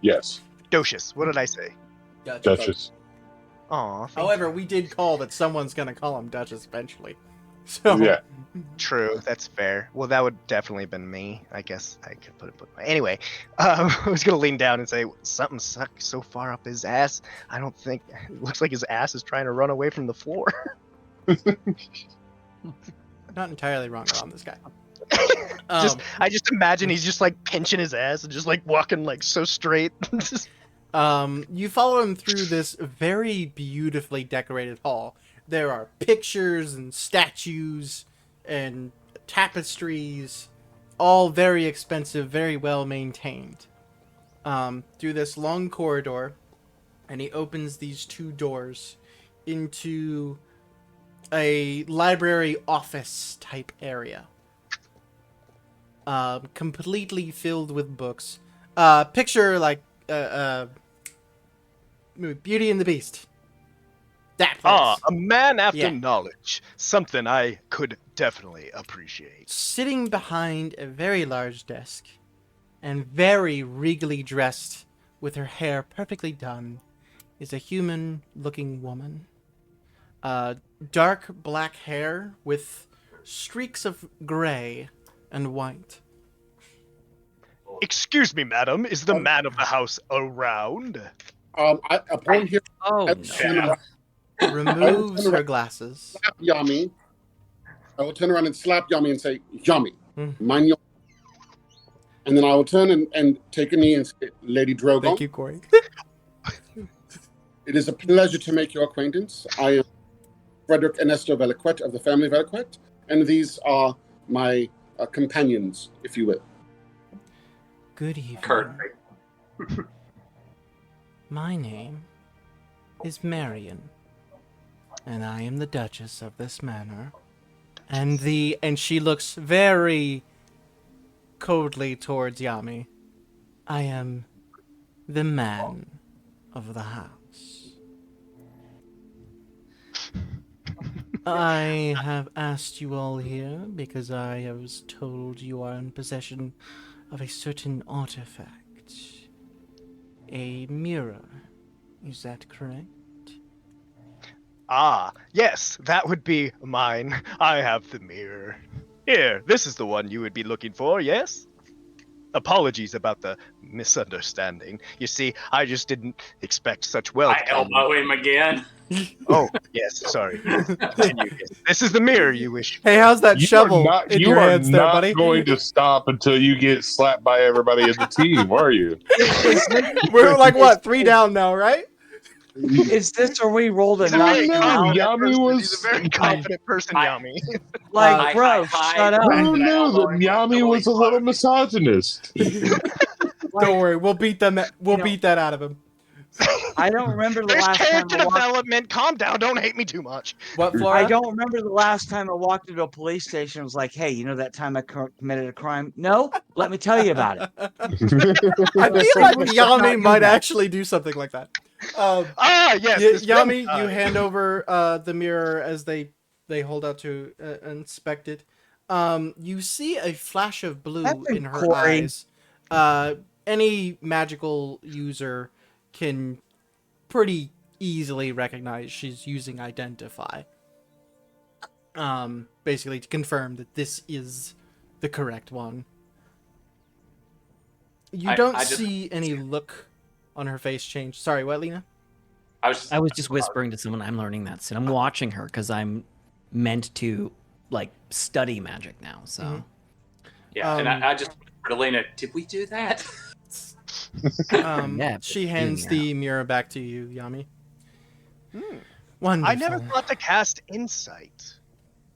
Yes, Docious. What did I say? Duchess. Aw. However, we did call that someone's gonna call him Duchess eventually. So Yeah. True, that's fair. Well, that would definitely have been me. I guess I could put it. Anyway, I was gonna lean down and say something sucked so far up his ass. I don't think it looks like his ass is trying to run away from the floor. not entirely wrong around this guy. I just imagine he's just like pinching his ass and just like walking like so straight. You follow him through this very beautifully decorated hall. There are pictures and statues and tapestries, all very expensive, very well maintained. Through this long corridor, and he opens these two doors into a library office type area. Completely filled with books. Picture like Beauty and the Beast. That place. Ah, a man after Yeah. knowledge. Something I could definitely appreciate. Sitting behind a very large desk and very regally dressed with her hair perfectly done is a human looking woman. Dark black hair with streaks of gray and white. Excuse me, madam, is the man of the house around? Upon hearing Oh, that, no. Removes her glasses. slap Yami, I will turn around and slap Yami and say, Yami, Hmm. mind your... And then I will turn and take a knee and say, Lady Drogon, Thank you, Corey. it is a pleasure to make your acquaintance. I am Frederick Ernesto Veliquet of the family Veliquet, and these are my companions, if you will. Good evening. Kurt. My name is Marion, and I am the Duchess of this manor. And she looks very coldly towards Yami. I am the man of the house. I have asked you all here because I was told you are in possession of a certain artifact. A mirror. Is that correct? Ah, yes, that would be mine. I have the mirror. Here, this is the one you would be looking for, yes? Apologies about the misunderstanding. You see, I just didn't expect such wealth. I elbow him again. Oh, yes, sorry. Continue. Yes. This is the mirror you wish. Hey, how's that You shovel are not, in you your are hands there, not buddy? going to stop until you get slapped by everybody in the team, are you? We're like, what, 3 down now, right? Is this or we rolled a He's a knock very him no, out? Yami person. was- He's a very confident person, I- Yami. Like, I- bro, I- shut up. Who I knew elbow that him Yami until was he a little blows. misogynist? Don't worry, we'll beat them. We'll know- beat that out of him. I don't remember the There's last time character I walked. development. Calm down. Don't hate me too much. What, I Flora? don't remember the last time I walked into a police station and was like, hey, you know that time I committed a crime? No? Let me tell you about it. I feel like Let's Yami not do might that. actually do something like that. Ah, yes. this Yami, one you time. hand over the mirror as they hold out to inspect it. You see a flash of blue That's in her Corey. eyes. Any magical user can pretty easily recognize she's using Identify. Basically to confirm that this is the correct one. You don't I just- see any look on her face change. Sorry, what, Lena? I was just whispering to someone. I'm learning that, and I'm watching her because I'm meant to like study magic now. So Mhm. Yeah, and Um, I just whispered to Lena, did we do that? Yeah, but She you hands know. the mirror back to you, Yami. Wonderful. I never thought to cast insight.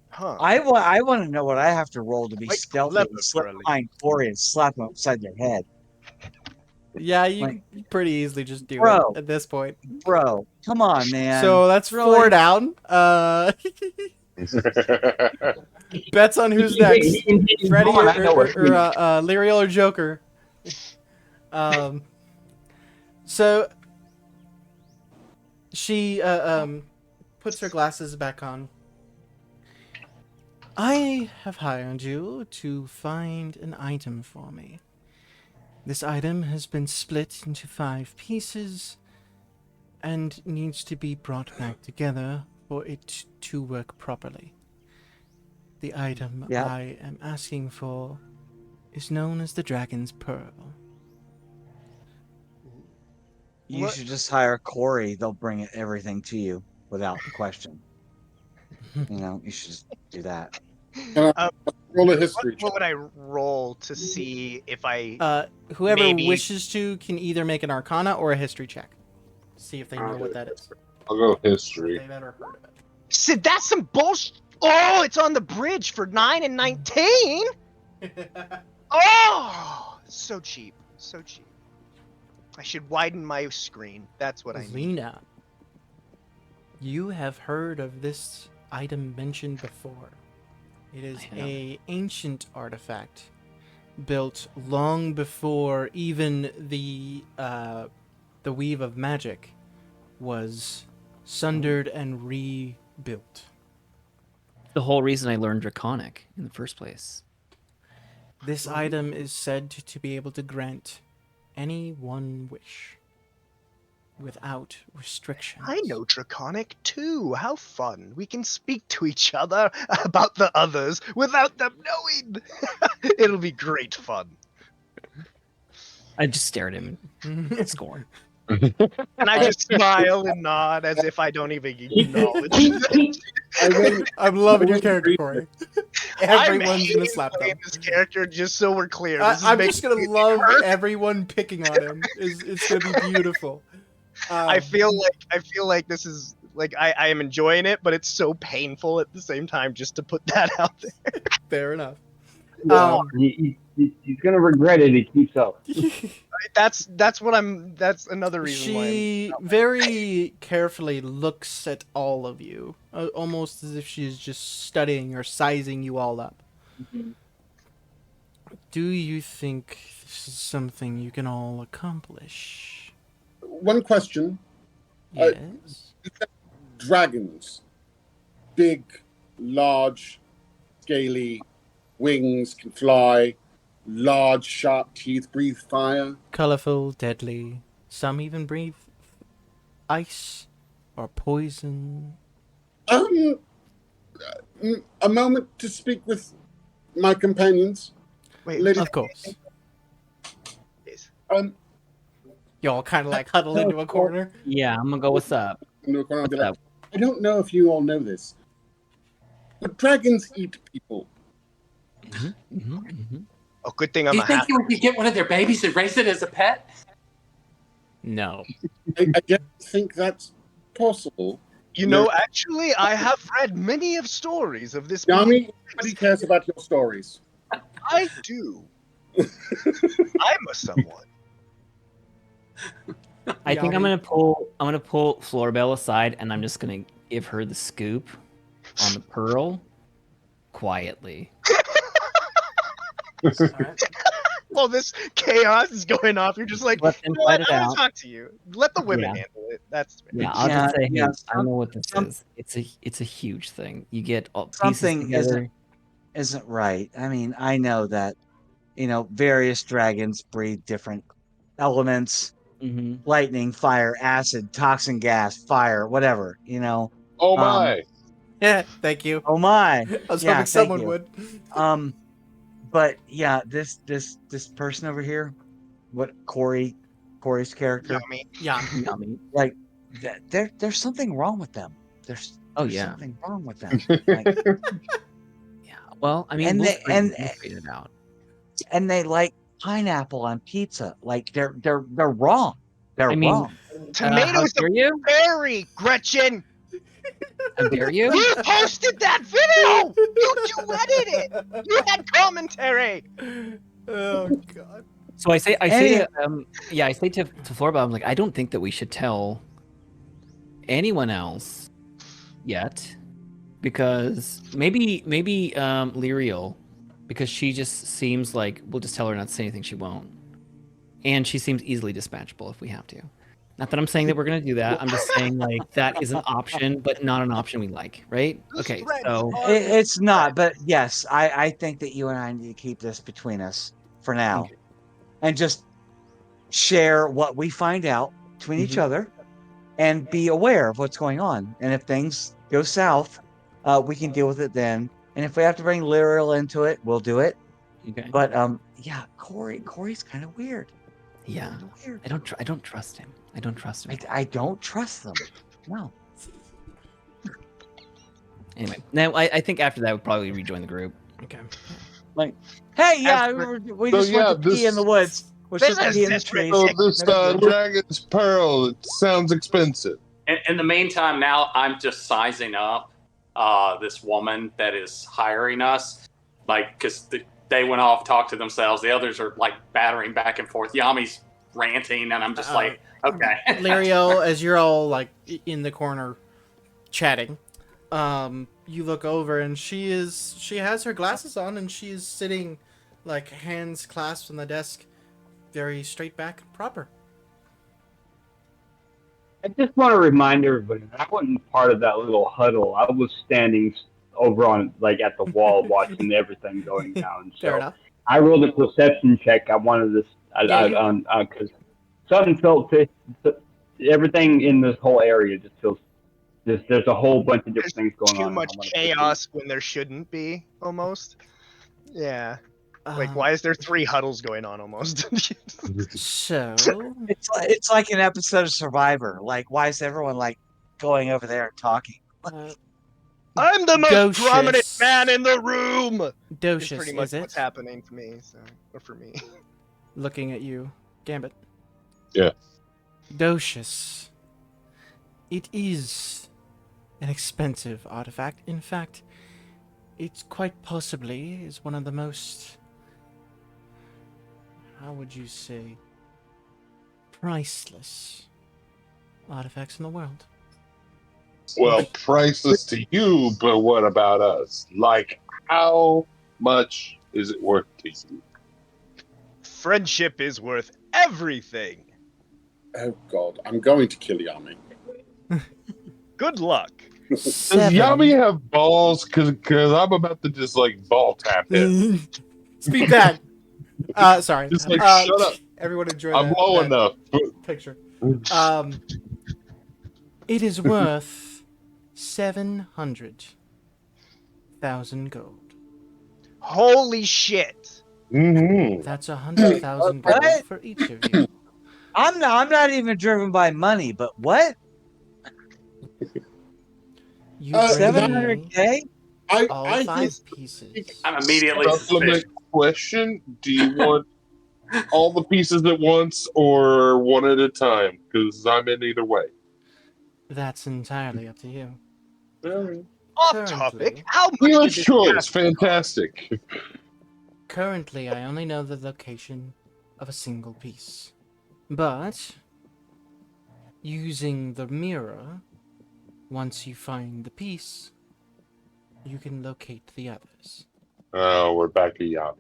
Huh. I want to know what I have to roll to be Quite stealthy clever and slip for a lady. behind Corey and slap him upside their head. Yeah, you Like- pretty easily just do Bro. it at this point. Bro, come on, man. So that's really? 4 down. Bets on who's next. Freddy Come on, I know or what you mean. Lyriel or Joker. So she puts her glasses back on. I have hired you to find an item for me. This item has been split into 5 pieces and needs to be brought back together for it to work properly. The item Yeah. I am asking for is known as the Dragon's Pearl. You What- should just hire Corey. They'll bring everything to you without question. You know, you should just do that. Roll a history What check. would I roll to see if I? Whoever Maybe. wishes to can either make an Arcana or a History check. See if they know what that is. I'll go Or if history. they've ever heard of it. Sid, that's some bullshit. Oh, it's on the bridge for 9 and 19. Oh, so cheap, so cheap. I should widen my screen. That's what I need. Lena, you have heard of this item mentioned before. It is I have. a ancient artifact built long before even the weave of magic was sundered and rebuilt. The whole reason I learned Draconic in the first place. This item is said to be able to grant any one wish without restrictions. I know Draconic too. How fun. We can speak to each other about the others without them knowing. It'll be great fun. I just stare at him and scorn. And I just smile and nod as if I don't even acknowledge it. I will, I'm loving your I will character, read Corey. I'm Everyone's gonna hating slap them. playing this character, just so we're clear. This is I'm making just gonna me love hurt. everyone picking on him. It's gonna be beautiful. I feel like this is like I am enjoying it, but it's so painful at the same time just to put that out there. Fair enough. He's gonna regret it. He keeps up. That's another reason why. She very carefully looks at all of you, almost as if she's just studying or sizing you all up. Do you think this is something you can all accomplish? one question. Yes. Dragons. Big, large, scaly, wings, can fly, large, sharp teeth, breathe fire. Colorful, deadly. Some even breathe ice or poison. A moment to speak with my companions. Wait, Lady, Of course. please. Y'all kind of like huddle into a corner. Yeah, I'm gonna go. What's up? no, What's up? I don't know if you all know this, but dragons eat people. Oh, good thing Do I'm you a think half. you could get one of their babies and raise it as a pet? No. I don't think that's possible. You know, actually, I have read many of stories of this. Yami, nobody cares about your stories. I do. I'm a someone. I think I'm gonna pull Florbell aside, and I'm just gonna give her the scoop on the pearl quietly. Well, this chaos is going off. You're just like, Let them you know fight what? it I'm gonna out. talk to you. Let the women Yeah. handle it. That's Yeah, I'll Yeah, just say, hey, yeah, I know what this some- is. It's a huge thing. You get all pieces Something together. isn't right. I mean, I know that, various dragons breathe different elements, Hmm. lightning, fire, acid, toxin gas, fire, whatever, Oh my! Yeah, thank you. Oh my. I was Yeah, hoping thank someone you. would. But yeah, this person over here, what Corey's character, Yummy. Yeah. Yummy. like there's something wrong with them. There's Yeah. something wrong with them. Like, Yeah. Well, I mean, And we'll they- figure- and- we'll figure it out. and they like pineapple on pizza. Like they're wrong. They're I mean, wrong. How Tomatoes dare are you? berry, Gretchen. How dare you? You posted that video. You edited it. You had commentary. Oh god. So I say Any- to Florbell, I'm like, I don't think that we should tell anyone else yet, because maybe Lyriel, because she just seems like we'll just tell her not to say anything, she won't, and she seems easily dispatchable if we have to. Not that I'm saying that we're gonna do that. I'm just saying like that is an option, but not an option we like, right? Okay, so It's not, but yes, I think that you and I need to keep this between us for now, Okay. and just share what we find out between each Mhm. other, and be aware of what's going on. And if things go south, we can deal with it then. And if we have to bring Lyriel into it, we'll do it. okay, But yeah, Corey's kind of weird. yeah, Kinda weird. I don't trust him. I don't trust him. I don't trust them. No. Anyway, now I think after that we'll probably rejoin the group. Okay. Like, hey, yeah, As for- we So, just yeah, went to pee in the woods. We're This supposed to is pee in the just trees. So this No big deal. Dragon's Pearl, it sounds expensive. In the meantime, now I'm just sizing up this woman that is hiring us, like because they went off, talked to themselves. The others are like battering back and forth. Yami's ranting, and I'm just like, okay. Lariel, as you're all like in the corner chatting, you look over and she has her glasses on and she is sitting like hands clasped on the desk, very straight back and proper. I just want to remind everybody that I wasn't part of that little huddle. I was standing over on like at the wall watching everything going down. Fair So enough. I rolled a perception check. I wanted this because something felt everything in this whole area just feels there's a whole bunch of different things going on. Too and much I wanna chaos when there shouldn't be, almost. Yeah. Like, Um, why is there 3 huddles going on almost? So It's like an episode of Survivor. Like, why is everyone like going over there and talking? I'm the most Docious. prominent man in the room! Is Docious, pretty much is it? what's happening to me, so, or for me. Looking at you, Gambit. Yeah. Docious. It is an expensive artifact. In fact, it quite possibly is one of the most, how would you say, priceless artifacts in the world. Well, priceless to you, but what about us? Like, how much is it worth to you? Friendship is worth everything! Oh God, I'm going to kill Yami. Good luck. Does Yami have balls? Because I'm about to just like ball tap him. Speak back. Sorry. Just like, shut up. Everyone enjoy I'm that, low that enough. picture. It is worth 700,000 gold. Holy shit! Mm-hmm. That's 100,000 gold What? for each of you. I'm not even driven by money, but what? You bring me 700K? all I 5 pieces. I'm immediately Supplement suspicious. question: do you want all the pieces at once or one at a time? Because I'm in either way. That's entirely up to you. Off Currently- topic. How much Dealer's did this choice, cast fantastic. Currently, I only know the location of a single piece. But, using the mirror, once you find the piece, you can locate the others. Oh, we're back at Yami.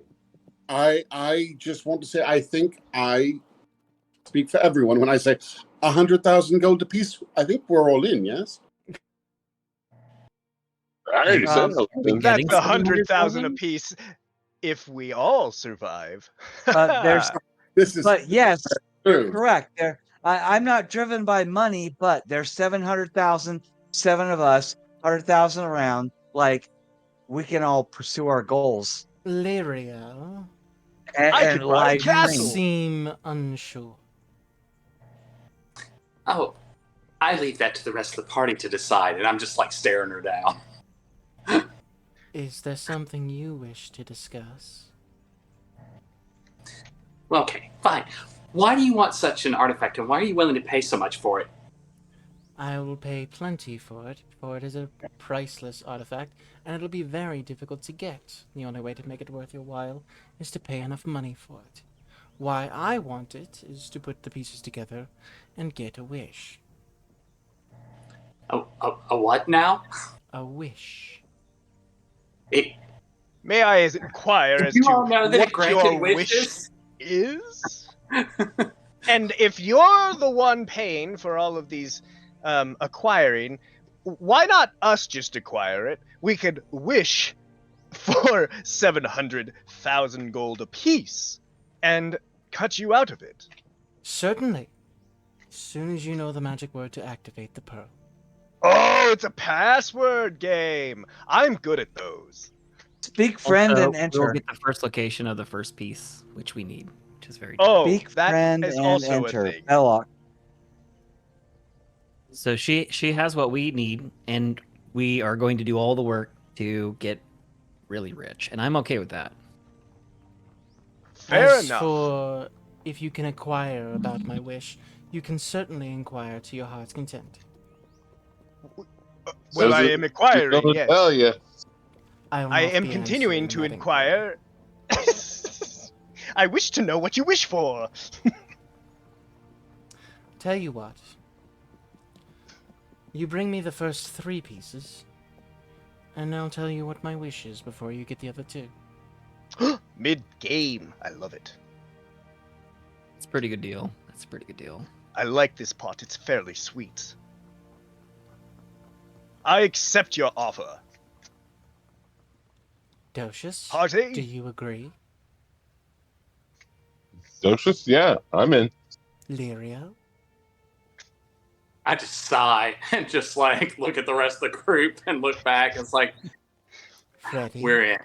I just want to say I think I speak for everyone when I say 100,000 gold apiece. I think we're all in. Yes. I already said Um, something. Getting That's 100,000 700,000? apiece if we all survive. There's, This is but yes, true. correct. I'm not driven by money, but there's 700,000, 7 of us, 100,000 around. Like, we can all pursue our goals. Lyria, I And could buy a live you castle. seem unsure. Oh, I leave that to the rest of the party to decide, and I'm just like staring her down. Is there something you wish to discuss? Well, okay, fine. Why do you want such an artifact, and why are you willing to pay so much for it? I will pay plenty for it is a priceless artifact, and it'll be very difficult to get. The only way to make it worth your while is to pay enough money for it. Why I want it is to put the pieces together and get a wish. A what now? A wish. It, May I inquire as you to all know that it what granted your wish wishes? is? And if you're the one paying for all of these acquiring, why not us just acquire it? We could wish for 700,000 gold apiece and cut you out of it. Certainly. As soon as you know the magic word to activate the pearl. Oh, it's a password game. I'm good at those. Speak friend Also, and We'll enter. get the first location of the first piece, which we need, which is very. Oh, Speak that friend is and also a enter. thing. Belloc. So she has what we need, and we are going to do all the work to get really rich, and I'm okay with that. Fair As enough. for if you can acquire about my wish, you can certainly inquire to your heart's content. Well, Says I it- am inquiring, Don't yes. tell you. I will I not am be continuing to answering that inquire. I wish to know what you wish for. Tell you what. You bring me the first 3 pieces, and I'll tell you what my wish is before you get the other 2. Mid-game. I love it. It's a pretty good deal. That's a pretty good deal. I like this pot. It's fairly sweet. I accept your offer. Docius, Party? do you agree? Docious? Yeah, I'm in. Lirio? I just sigh and just like look at the rest of the group and look back. It's like Freddy? we're in.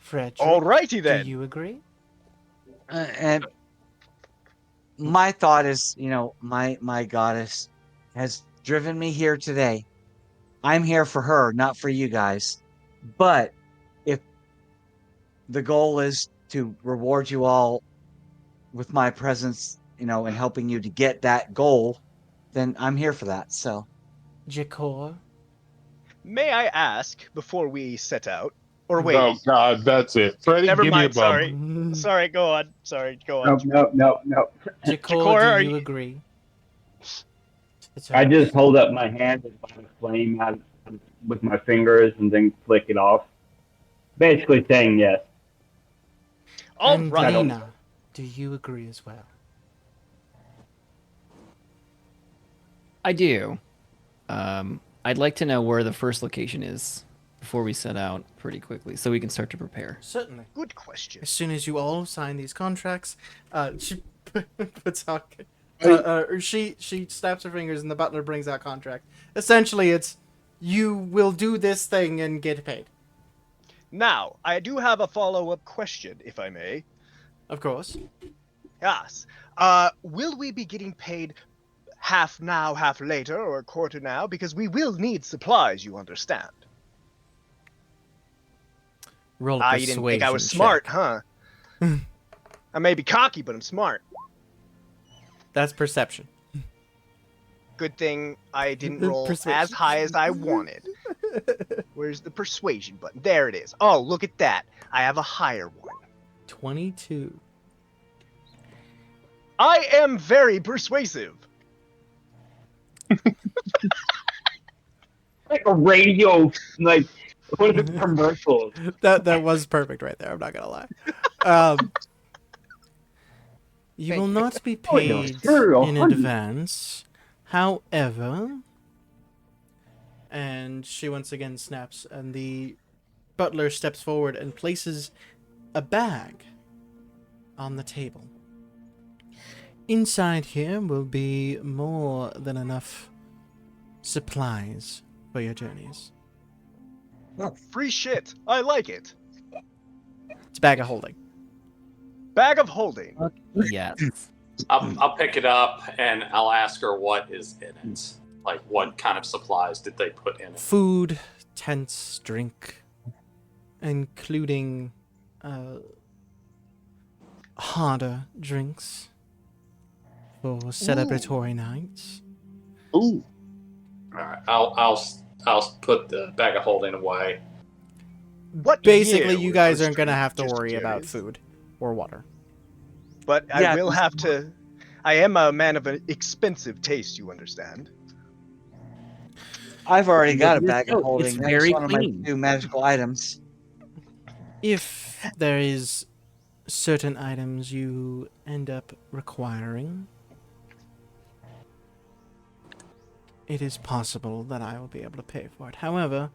Frederick, Alrighty then. do you agree? And my thought is, my goddess has driven me here today. I'm here for her, not for you guys. But if the goal is to reward you all with my presence, and helping you to get that goal, then I'm here for that. So, Jakor? May I ask before we set out? Or wait. Oh God, that's it. Freddie, Never give me a mind. bum. Sorry. Sorry. Go on. Sorry. Go on. No. Jakor, Jakor, are do you you- agree? I just hold up my hand and light a flame out with my fingers and then flick it off. Basically saying yes. And Alright. Lena, do you agree as well? I do. I'd like to know where the first location is before we set out pretty quickly, so we can start to prepare. Certainly. Good question. As soon as you all sign these contracts, she puts out. She snaps her fingers and the butler brings out contract. Essentially, it's you will do this thing and get paid. Now, I do have a follow-up question, if I may. Of course. Yes. Will we be getting paid half now, half later, or a quarter now? Because we will need supplies, you understand. Roll a You didn't think I was persuasion smart, check. huh? I may be cocky, but I'm smart. That's perception. Good thing I didn't roll Persuasion. as high as I wanted. Where's the persuasion button? There it is. Oh, look at that. I have a higher one. 22. I am very persuasive. Like a radio, like one of the commercials. That was perfect right there. I'm not gonna lie. You will not be Oh, no, paid sure, in 100. advance. However, and she once again snaps, and the butler steps forward and places a bag on the table. Inside here will be more than enough supplies for your journeys. Free shit. I like it. It's a bag of holding. Bag of holding. Yes. I'll pick it up and I'll ask her what is in it. Like, what kind of supplies did they put in it? Food, tents, drink, including harder drinks for celebratory nights. Ooh, All right, I'll put the bag of holding away. What Basically, year you was guys this aren't going to drink? have to Just worry about curious. food or water. But I Yeah, will have to. I am a man of an expensive taste, you understand. I've already got a It's bag of holding. That's very one of clean. my 2 magical items. If there is certain items you end up requiring, it is possible that I will be able to pay for it. However,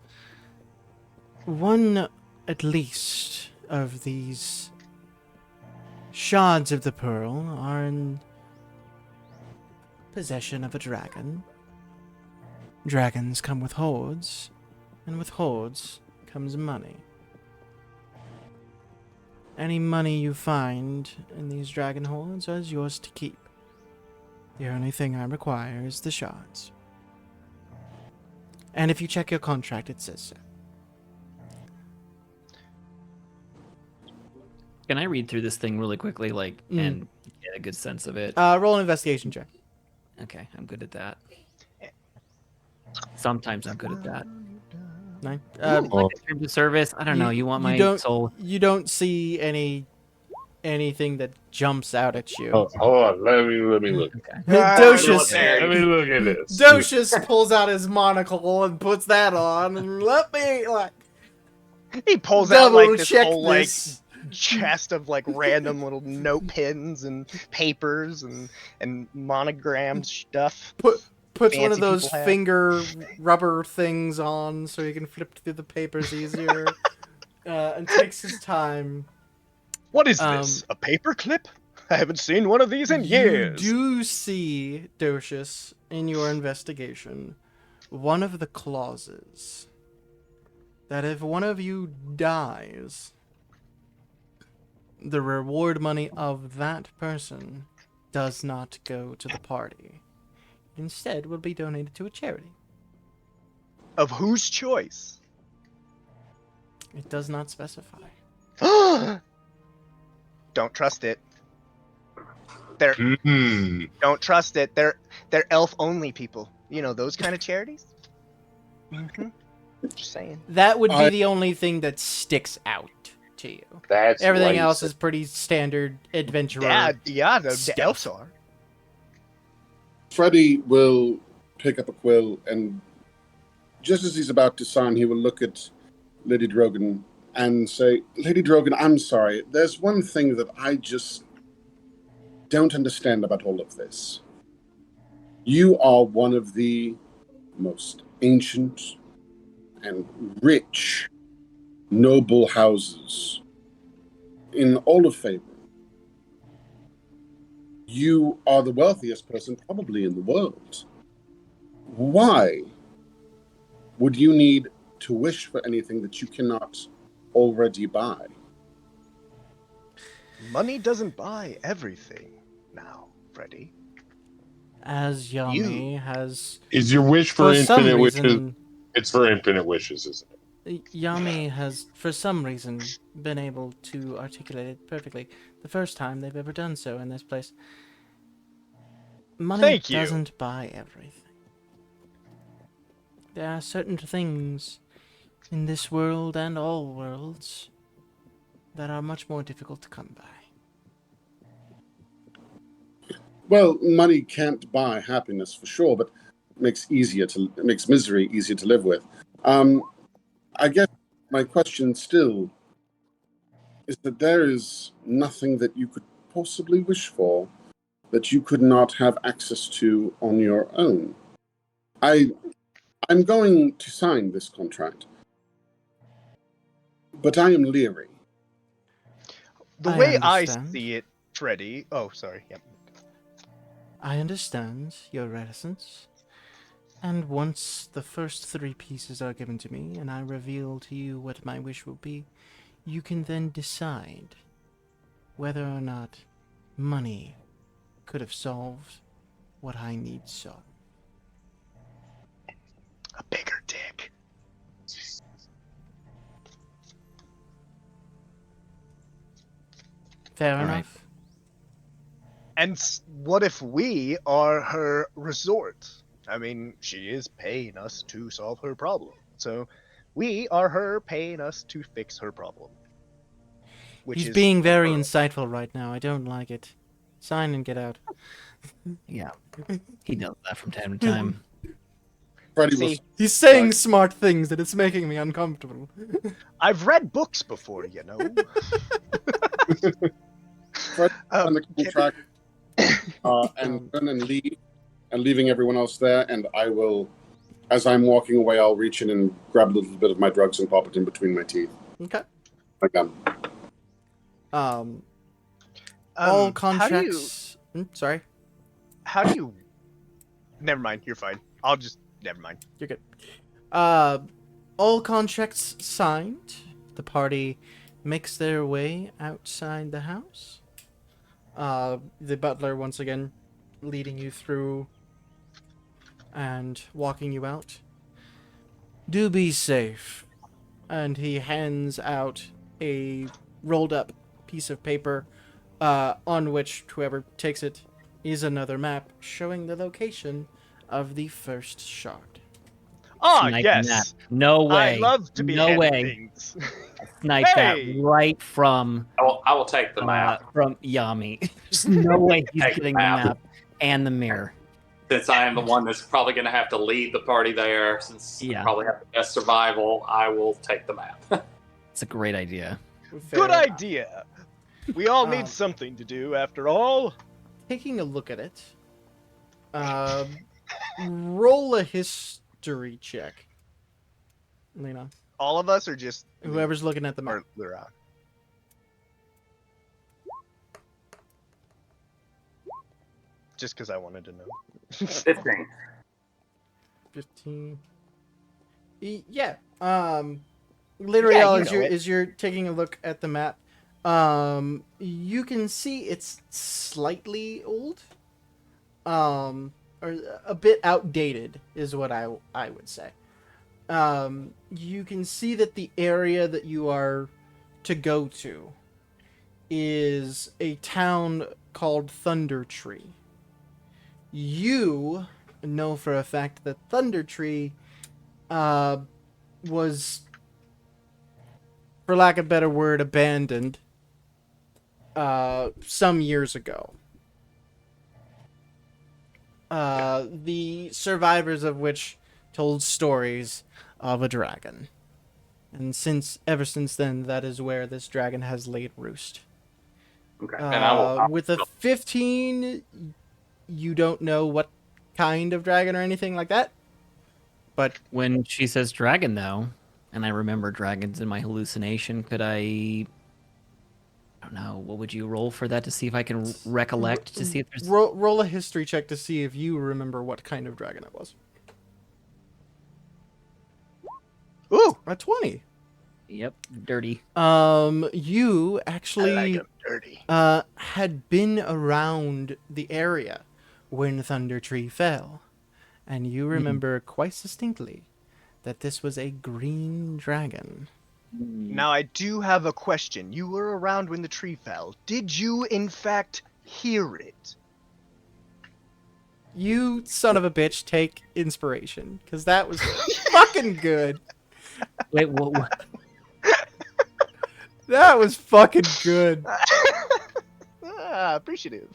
one at least of these shards of the pearl are in possession of a dragon. Dragons come with hoards, and with hoards comes money. Any money you find in these dragon hoards is yours to keep. The only thing I require is the shards. And if you check your contract, it says so. Can I read through this thing really quickly, like, and get a good sense of it? Roll an investigation check. Okay, I'm good at that. Sometimes I'm good at that. 9. Like in terms of service, I don't know. You want my soul? You don't see anything that jumps out at you. Oh, hold on. Let me look. Okay. Docius, Let me look at this. Docius pulls out his monocle and puts that on, and let me like He pulls out like this double-check whole like this. chest of like random little note pins and papers and monogrammed stuff. Puts one of fancy those people have. finger rubber things on so he can flip through the papers easier, and takes his time. What is this? A paper clip? I haven't seen one of these in years. You do see, Docius, in your investigation, one of the clauses that if one of you dies, the reward money of that person does not go to the party. Instead, will be donated to a charity. Of whose choice? It does not specify. Don't trust it. They're Mm-hmm. don't trust it. They're elf only people. You know those kind of charities. Mm-hmm. Just saying. That would be the only thing that sticks out to you. That's Everything racist. else is pretty standard adventurer. Yeah, the stuff. elves are. Freddy will pick up a quill, and just as he's about to sign, he will look at Lady Drogon and say, Lady Drogon, I'm sorry. There's one thing that I just don't understand about all of this. You are one of the most ancient and rich noble houses in all of Faerun. You are the wealthiest person probably in the world. Why would you need to wish for anything that you cannot already buy? Money doesn't buy everything now, Freddy. As Yami has, Is your wish for some infinite wishes? reason, It's for infinite wishes, isn't it? Yami has, for some reason, been able to articulate it perfectly. The first time they've ever done so in this place. Money Thank you. doesn't buy everything. There are certain things in this world and all worlds that are much more difficult to come by. Well, money can't buy happiness for sure, but it makes misery easier to live with. I guess my question still is that there is nothing that you could possibly wish for that you could not have access to on your own. I'm going to sign this contract, but I am leery. The I way I understand. see it, Freddy. Oh, sorry. Yep. I understand your reticence, and once the first 3 pieces are given to me and I reveal to you what my wish will be, you can then decide whether or not money could have solved what I need solved. A bigger dick. Fair All right. enough. And what if we are her resort? I mean, she is paying us to solve her problem. So we are her paying us to fix her problem. Which He's is being very her. insightful right now. I don't like it. Sign and get out. Yeah, he does that from time to time. Freddy See, He's saying smart things and it's making me uncomfortable. I've read books before, you know. Freddy on the contract and turn and leave, and leaving everyone else there, and I will, as I'm walking away, I'll reach in and grab a little bit of my drugs and pop it in between my teeth. Okay. My gun. All contracts. Sorry. How do you? Never mind. You're fine. I'll just. Never mind. You're good. All contracts signed. The party makes their way outside the house. The butler once again leading you through and walking you out. Do be safe. And he hands out a rolled up piece of paper on which whoever takes it is another map showing the location of the first shard. Ah, Sniping yes. that. No way. I love to be No handed way. things. Snipe Hey! that right from I will take the map. from Yami. There's no way he's Take the getting the map. map and the mirror. Since I am the one that's probably going to have to lead the party there, since Yeah. I probably have the best survival, I will take the map. It's a great idea. Good Fair. idea. We all Um, need something to do, after all. Taking a look at it, roll a history check. Lena, All of us, or just whoever's looking at the map. or Lira? Just because I wanted to know. 15. 15. Yeah. Literally, Yeah, you as know you're it. as you're taking a look at the map, you can see it's slightly old, or a bit outdated, is what I would say. You can see that the area that you are to go to is a town called Thunder Tree. You know for a fact that Thunder Tree was, for lack of a better word, abandoned some years ago. The survivors of which told stories of a dragon. And ever since then, that is where this dragon has laid roost. Okay. And I will. With a 15, you don't know what kind of dragon or anything like that. But When she says dragon, though, and I remember dragons in my hallucination, could I don't know, what would you roll for that to see if I can recollect to see if there's roll a history check to see if you remember what kind of dragon it was. Ooh, A 20. Yep, dirty. You actually I like 'em dirty. had been around the area when Thunder Tree fell, and you remember quite distinctly that this was a green dragon. Now I do have a question. You were around when the tree fell. Did you, in fact, hear it? You son of a bitch, take inspiration, because that was fucking good. Wait, what? That was fucking good. Appreciative.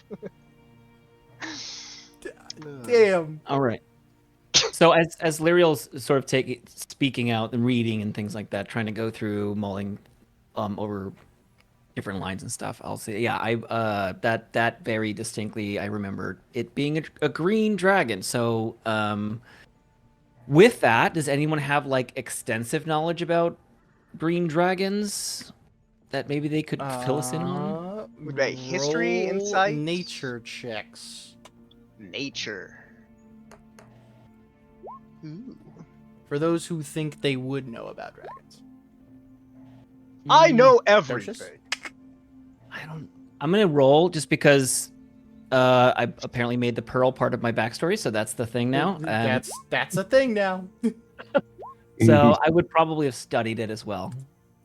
Damn. All right. So as Lyriel's sort of speaking out and reading and things like that, trying to go through, mulling over different lines and stuff, I'll say, yeah, I that very distinctly I remember it being a green dragon. So with that, does anyone have like extensive knowledge about green dragons that maybe they could fill us in on? Would that history, roll insight? nature checks. Nature. Ooh. For those who think they would know about dragons. I know Docious? everything. I'm gonna roll just because I apparently made the pearl part of my backstory, so that's the thing now. That's a thing now. So I would probably have studied it as well,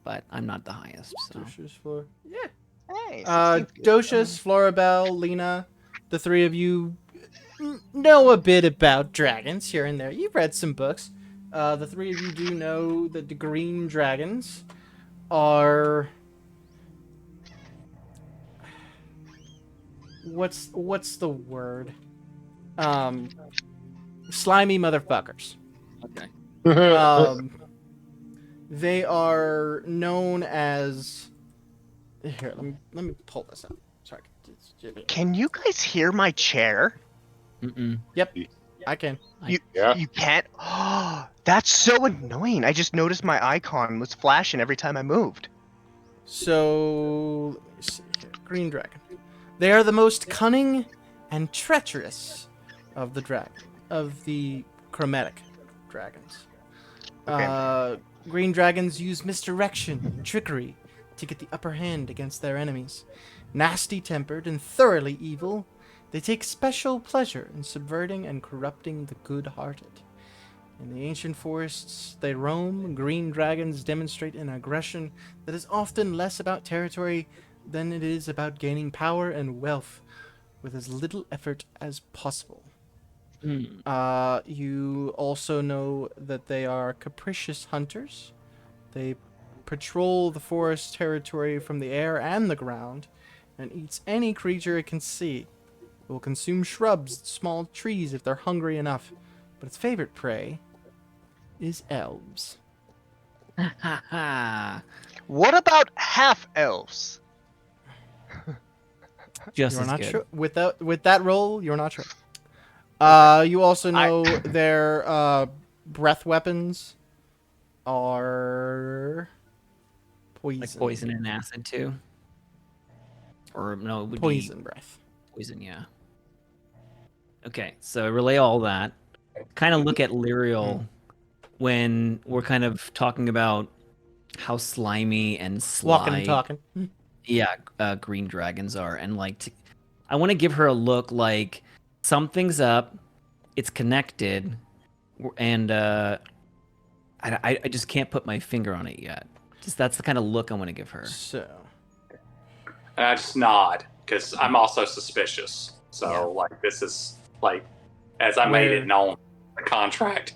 but I'm not the highest. So Yeah. Hey, 16's good. Docious, Florabelle, Lena, the three of you know a bit about dragons here and there. You've read some books. The three of you do know that the green dragons are... What's the word? Slimy motherfuckers. okay. They are known as... Here, let me pull this up. Sorry. Can you guys hear my chair? Mm-mm. Yep, I can. Yeah. You can't? That's so annoying. I just noticed my icon was flashing every time I moved. So, let me see here. Green dragon. They are the most cunning and treacherous of the chromatic dragons. Okay. Green dragons use misdirection and trickery to get the upper hand against their enemies. Nasty-tempered and thoroughly evil, They take special pleasure in subverting and corrupting the good-hearted. In the ancient forests they roam, green dragons demonstrate an aggression that is often less about territory than it is about gaining power and wealth with as little effort as possible. You also know that they are capricious hunters. They patrol the forest territory from the air and the ground, and eats any creature it can see. It will consume shrubs and small trees if they're hungry enough, but its favorite prey is elves. Ha ha. What about half elves? Just You're as not good. sure with that roll. You're not sure. You also know their breath weapons are poison. Like poison and acid too. Or no, it would Poison be breath. poison. Yeah. Okay, so I relay all that. Kind of look at Lyriel when we're kind of talking about how slimy and sly, Walking and talking. yeah, green dragons are, and like, I want to give her a look like something's up, it's connected, and I just can't put my finger on it yet. Just that's the kind of look I want to give her. So, And I just nod because I'm also suspicious. So Yeah. like this is like as I made Where- it known the contract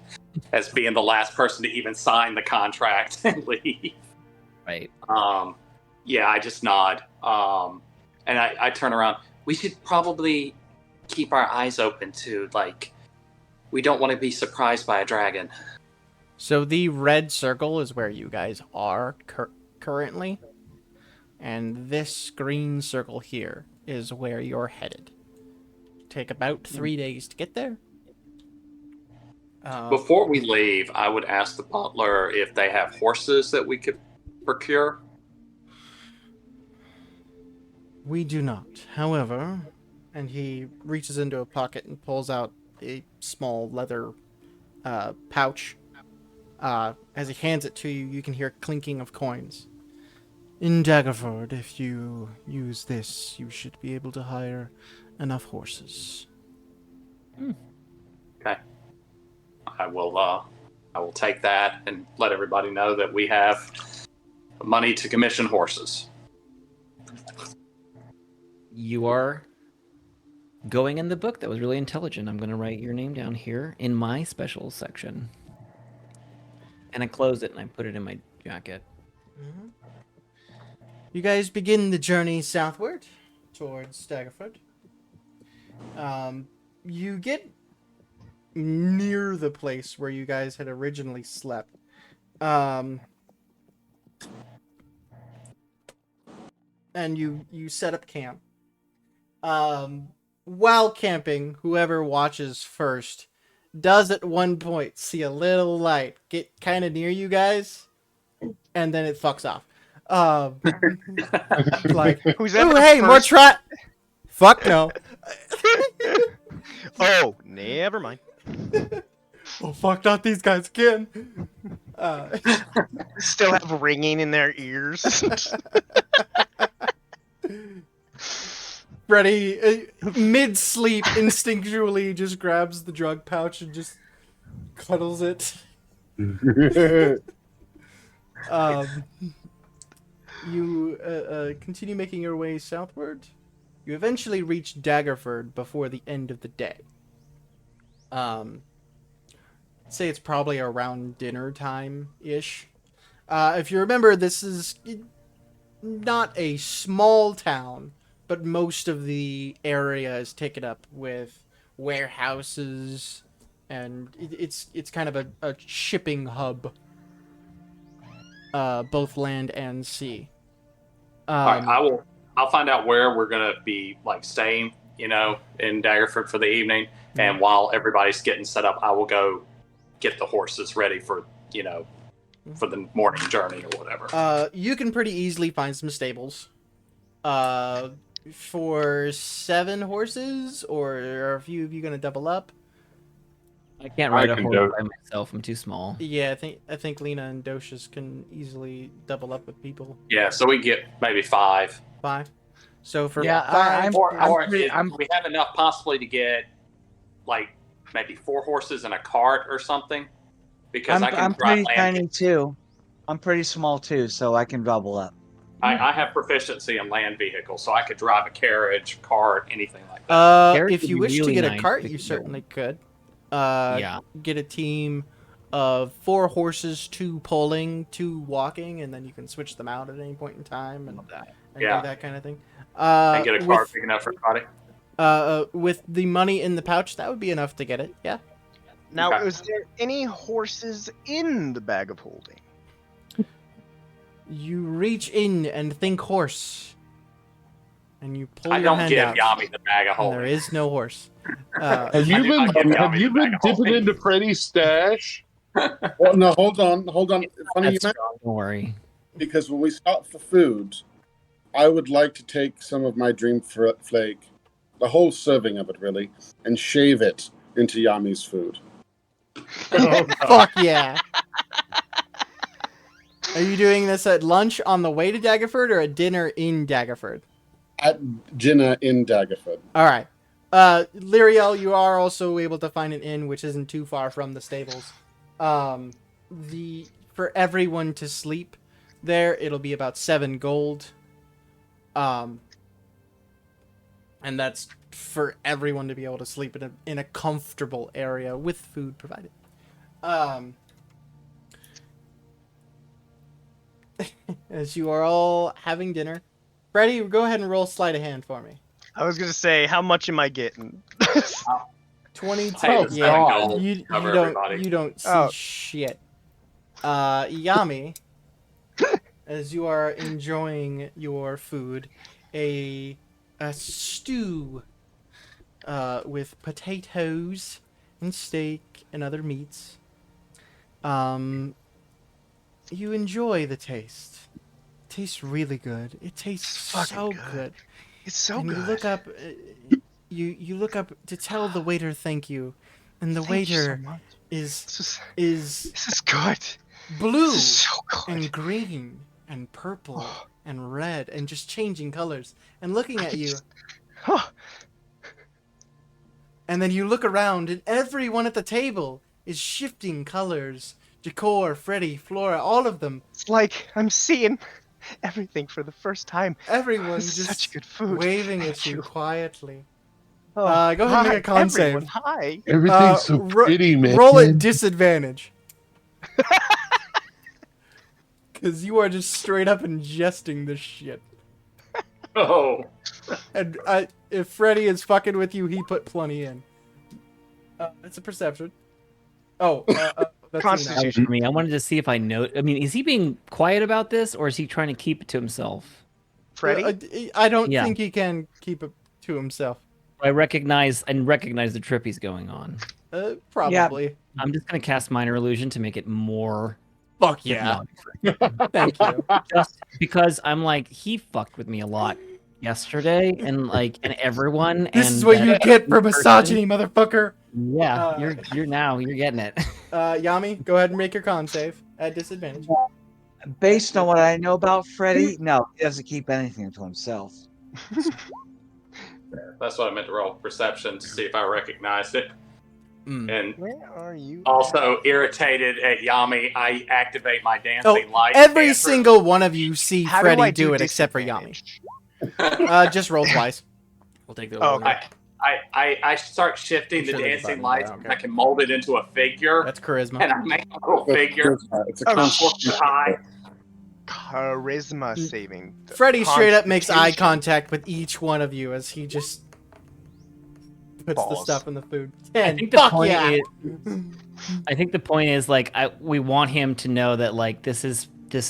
as being the last person to even sign the contract and leave. Right. Yeah, I just nod. And I turn around. We should probably keep our eyes open too. Like we don't want to be surprised by a dragon. So the red circle is where you guys are currently, and this green circle here is where you're headed. Take about 3 days to get there. Before we leave, I would ask the butler if they have horses that we could procure. We do not. However, and he reaches into a pocket and pulls out a small leather pouch. As he hands it to you, you can hear clinking of coins. In Daggerford, if you use this, you should be able to hire enough horses. Okay. I will take that and let everybody know that we have money to commission horses. You are going in the book. That was really intelligent. I'm going to write your name down here in my special section. And I close it and I put it in my jacket. You guys begin the journey southward towards Daggerford. You get near the place where you guys had originally slept. And you set up camp. While camping, whoever watches first does at one point see a little light get kind of near you guys, and then it fucks off. Like, Who's ooh, ever hey, more first? trap. Fuck no. Oh, never mind. Oh fuck, not these guys again. Still have ringing in their ears. Freddy, mid-sleep, instinctually just grabs the drug pouch and just cuddles it. You continue making your way southward. You eventually reach Daggerford before the end of the day. Say it's probably around dinner time-ish. If you remember, this is not a small town, but most of the area is taken up with warehouses, and it's kind of a shipping hub, both land and sea. All right, I'll find out where we're gonna be like staying, in Daggerford for the evening. And while everybody's getting set up, I will go get the horses ready for for the morning journey or whatever. You can pretty easily find some stables. For 7 horses, or are a few of you gonna double up? I can't ride I a can horse do it. by myself. I'm too small. Yeah, I think Lena and Docius can easily double up with people. Yeah, so we get maybe 5. 5. So for Yeah, five, Or pretty- do we have enough possibly to get like maybe 4 horses and a cart or something? Because I can I'm drive pretty land. tiny too. I'm pretty small too, so I can double up. I have proficiency in land vehicles, so I could drive a carriage, cart, anything like that. Carriage if would you be wish to really get a nice cart, if you you go. certainly could. Yeah. Get a team of 4 horses, 2 pulling, 2 walking, and then you can switch them out at any point in time and Yeah. do that kind of thing. And get a cart with, big enough for everybody. with the money in the pouch, that would be enough to get it. Yeah. Now, Okay. is there any horses in the bag of holding? You reach in and think horse, and you pull I your don't hand give out. Yami the bag of And there holding. is no horse. Have you I do not give been Yami have the you been bag of dipping holding. into Freddy's stash? Well, no, hold on. Funny you That's mentioned, don't worry. because when we stop for food, I would like to take some of my dream flake, the whole serving of it really, and shave it into Yami's food. Fuck yeah. Are you doing this at lunch on the way to Daggerford or at dinner in Daggerford? At dinner in Daggerford. All right. Lyriel, you are also able to find an inn which isn't too far from the stables. For everyone to sleep there, it'll be about 7 gold. And that's for everyone to be able to sleep in a comfortable area with food provided. As you are all having dinner, Freddy, go ahead and roll sleight of hand for me. I was gonna say, how much am I getting? 22. Hey, the Yeah, 7 gold you cover don't everybody. you don't see Oh. shit. Yami, as you are enjoying your food, a stew with potatoes and steak and other meats. You enjoy the taste. It tastes really good. It tastes Fucking so good. good. It's so And good. you look up, you look up to tell the waiter thank you, and the Thank you so waiter much. is This is good. blue This is so good. and green and purple and red and just changing colors and looking at you. And then you look around and everyone at the table is shifting colors. Decor, Freddy, Flora, all of them. It's like I'm seeing everything for the first time. Everyone's This is just such good food. waving Thank at you you. quietly. Oh, Go ahead and make a con everyone, save. Hi. Everything's so ro- pretty, man. Roll at disadvantage. Because you are just straight up ingesting this shit. Oh, And if Freddy is fucking with you, he put plenty in. It's a perception. Oh, that's Constitution. That was for me. I wanted to see if I know. I mean, is he being quiet about this, or is he trying to keep it to himself? Freddy? I don't Yeah. think he can keep it to himself. I recognize the trip he's going on. Probably. I'm just gonna cast minor illusion to make it more. Fuck yeah. hypnotic. Thank you. Just because I'm like, he fucked with me a lot yesterday, and everyone. This and is what that you get for person- misogyny, motherfucker. Yeah, you're getting it. Yami, go ahead and make your con save at disadvantage. Based on what I know about Freddy, no, he doesn't keep anything to himself. that's what I meant to roll. Perception to see if I recognized it. And Where are you? also irritated at Yami, I activate my dancing light. Every dancer. single one of you see How Freddy do I do it except for Yami. disadvantage? Just roll twice. We'll take the Oh, order. okay. I start shifting I'm the sure there's a dancing button, lights. but I don't I care. can mold it into a figure, That's charisma. and I make a little figure. It's a Oh, I'm 4 constitution. foot high. Charisma saving. Freddy straight up makes eye Constitution. contact with each one of you as he just puts the Balls. stuff in the food. I 10. think the Fuck point yeah. is, I think the point is we want him to know that this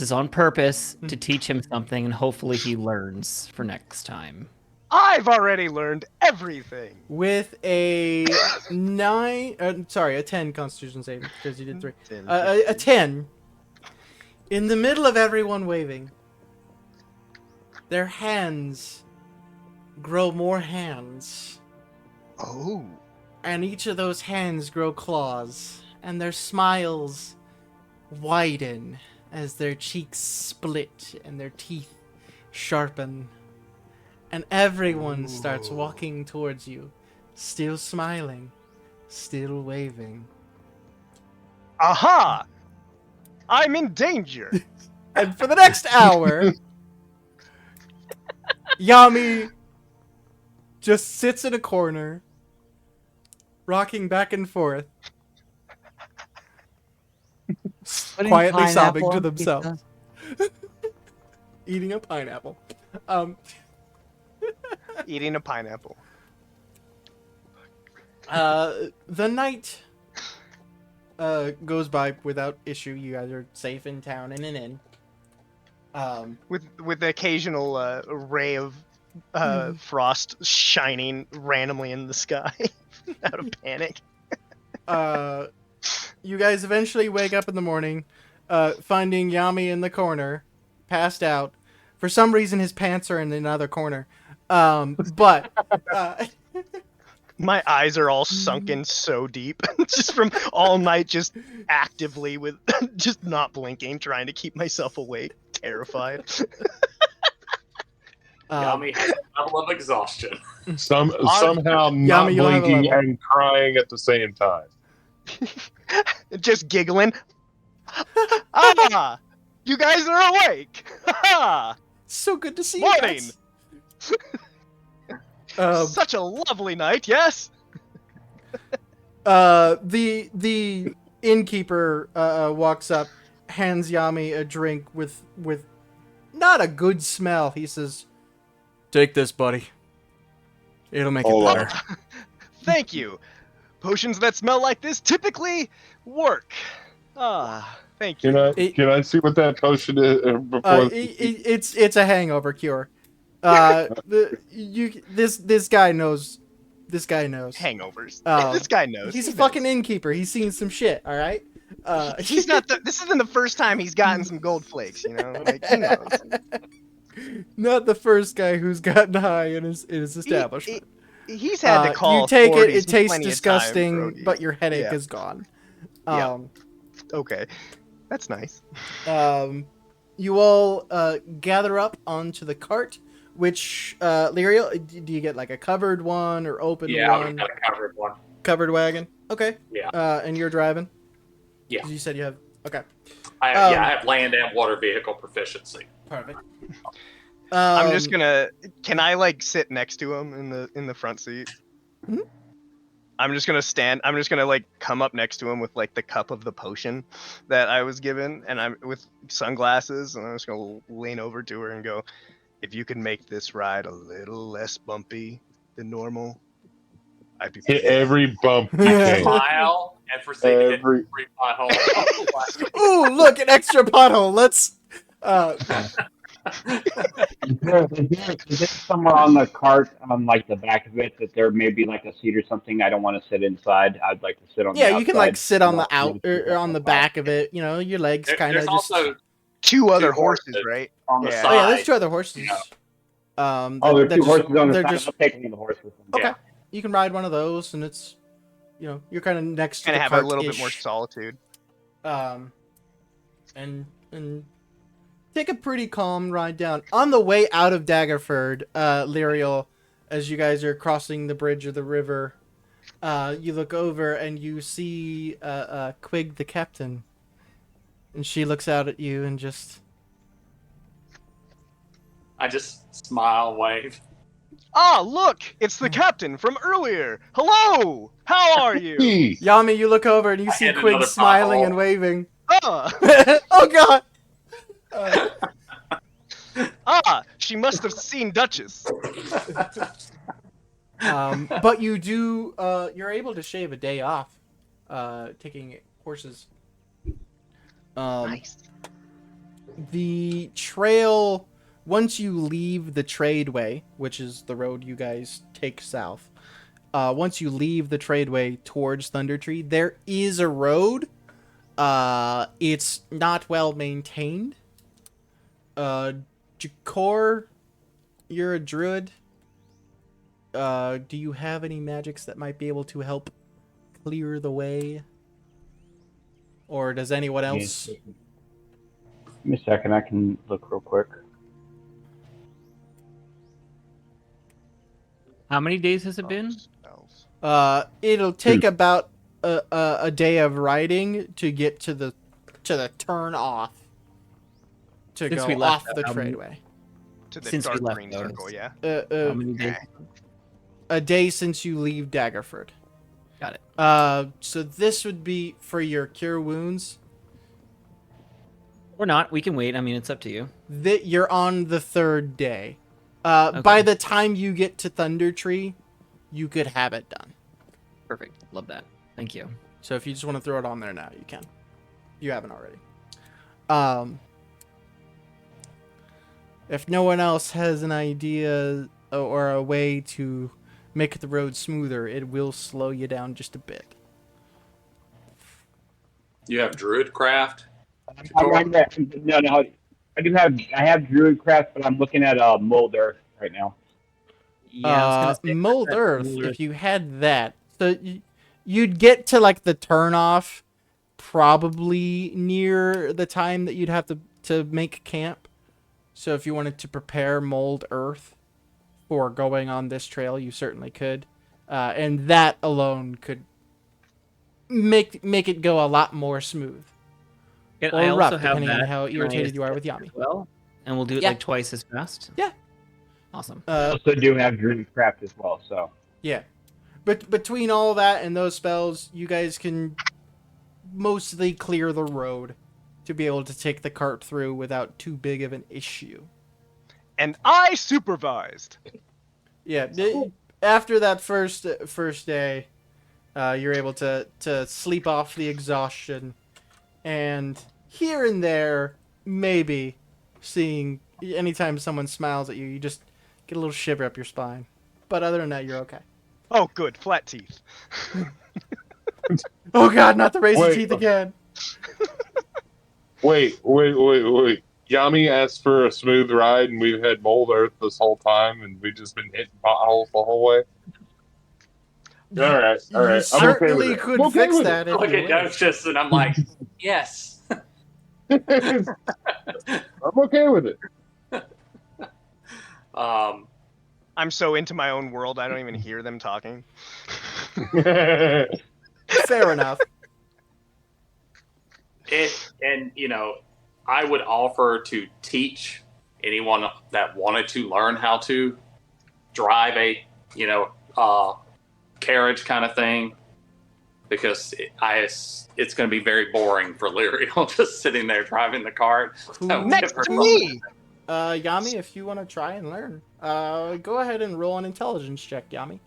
is on purpose to teach him something, and hopefully he learns for next time. I've already learned everything. With a 10 Constitution save because you did 3. 10, A 10. In the middle of everyone waving, their hands grow more hands, Oh. and each of those hands grow claws, and their smiles widen as their cheeks split and their teeth sharpen. and everyone starts walking towards you, still smiling, still waving. Aha! I'm in danger. And for the next hour, Yami just sits in a corner, rocking back and forth, Putting quietly sobbing pineapple to on themselves, eating a pineapple. Eating a pineapple. The night goes by without issue. You guys are safe in town in an inn. With the occasional ray of frost shining randomly in the sky out of panic. You guys eventually wake up in the morning, finding Yami in the corner, passed out. For some reason, his pants are in another corner. But My eyes are all sunken so deep, just from all night, just actively with, just not blinking, trying to keep myself awake, terrified. Yami has a level of exhaustion. Somehow not Yami, you'll have a blinking level. and crying at the same time. Just giggling. Ah, you guys are awake. Ah, so good to see you morning. guys. Such a lovely night, yes. The innkeeper walks up, hands Yami a drink with not a good smell. He says, "Take this, buddy. It'll make Hold it on. better." Thank you. Potions that smell like this typically work. Ah, thank you. Can I see what that potion is before? It's a hangover cure. This guy knows. This guy knows. Hangovers. Oh. This guy knows. He's He a knows. fucking innkeeper. He's seen some shit. All right. He's not. This isn't the first time he's gotten some gold flakes. You know, like he knows. Not the first guy who's gotten high in his establishment. He's had to call. You take it. 40s It tastes plenty of time, disgusting, Brody. but your headache Yeah. is gone. Yeah. Okay, that's nice. You all gather up onto the cart. Which Lyriel, do you get like a covered one or open Yeah, one? we got a covered one. Covered wagon. Okay. Yeah. And you're driving. Yeah. You said you have. Okay. I have land and water vehicle proficiency. Perfect. I'm just gonna. Can I like sit next to him in the front seat? Mhm. I'm just gonna stand. I'm just gonna like come up next to him with like the cup of the potion that I was given, and I'm with sunglasses, and I'm just gonna lean over to her and go, "If you can make this ride a little less bumpy than normal, I'd be." Hit every bump you Yeah. can. Smile and proceed to hit Every- every pothole. Ooh, look, an extra pothole. Let's. Is there somewhere on the cart, on like the back of it, that there may be like a seat or something? I don't want to sit inside. I'd like to sit on. Yeah, the you can like outside. sit on the out or on the back of it. You know, your legs kind of There's just. also Two other horses. horses, right? on the Yeah. Oh yeah, side. there's two other horses. Yeah. Oh, there's they're two horses on the they're side. just- I'll take one of the horses. Okay. Yeah. You can ride one of those, and it's, you know, you're kind of next to Gonna the have a little bit more cart-ish. solitude. And take a pretty calm ride down. On the way out of Daggerford, Lyriel, as you guys are crossing the bridge of the river, you look over and you see Quig the captain, and she looks out at you and just. I just smile, wave. Ah, look! It's the captain from earlier. Hello! How are you? Hey, Yami, you look over and you I see hit Quig another smiling pothole. and waving. Ah, Oh god! she must have seen Duchess. But you do, you're able to shave a day off, taking horses. Nice. The trail, once you leave the tradeway, which is the road you guys take south, once you leave the tradeway towards Thunder Tree, there is a road. It's not well maintained. Jakor, you're a druid. Do you have any magics that might be able to help clear the way? Or does anyone else? Give me a second. I can look real quick. How many days has it been? It'll take about a day of riding to get to the turn off to Since go we left off the that, tradeway. To the Since we dark left green those. circle, yeah. How many days? A day since you leave Daggerford. Got it. So this would be for your cure wounds. Or not. We can wait. I mean, it's up to you. That you're on the 3rd day. Okay. By the time you get to Thunder Tree, you could have it done. Perfect. Love that. Thank you. So if you just want to throw it on there now, you can. You haven't already. If no one else has an idea or a way to make the road smoother, it will slow you down just a bit. You have Druidcraft? No. I have Druidcraft, but I'm looking at Mold Earth right now. Yeah, I was gonna say, Mold that Earth, Mold if you had that, so you'd get to like the turnoff probably near the time that you'd have to make camp. So if you wanted to prepare Mold Earth for going on this trail, you certainly could. And that alone could make it go a lot more smooth. And Or I rough, also have depending on that how irritated you are with as Yami. well, and we'll do it Yeah. like twice as fast. Yeah. Awesome. I also do have Druidcraft as well, so. Yeah. But between all that and those spells, you guys can mostly clear the road to be able to take the cart through without too big of an issue. And I supervised. Yeah. After that first day, you're able to sleep off the exhaustion, and here and there, maybe seeing anytime someone smiles at you, you just get a little shiver up your spine. But other than that, you're okay. Oh, good. Flat teeth. Oh God, not the raisin Wait. teeth again. Wait. Yami asked for a smooth ride, and we've had Mold Earth this whole time, and we've just been hitting potholes the whole way. All right. You I'm okay with certainly it. could I'm okay fix with that. I If look you at wish. Douglas and I'm like, yes. it. I'm okay with it. I'm so into my own world, I don't even hear them talking. Fair enough. And I would offer to teach anyone that wanted to learn how to drive a carriage kind of thing, because it's going to be very boring for Lyriel just sitting there driving the cart. Next to me! Yami, if you want to try and learn, go ahead and roll an intelligence check, Yami.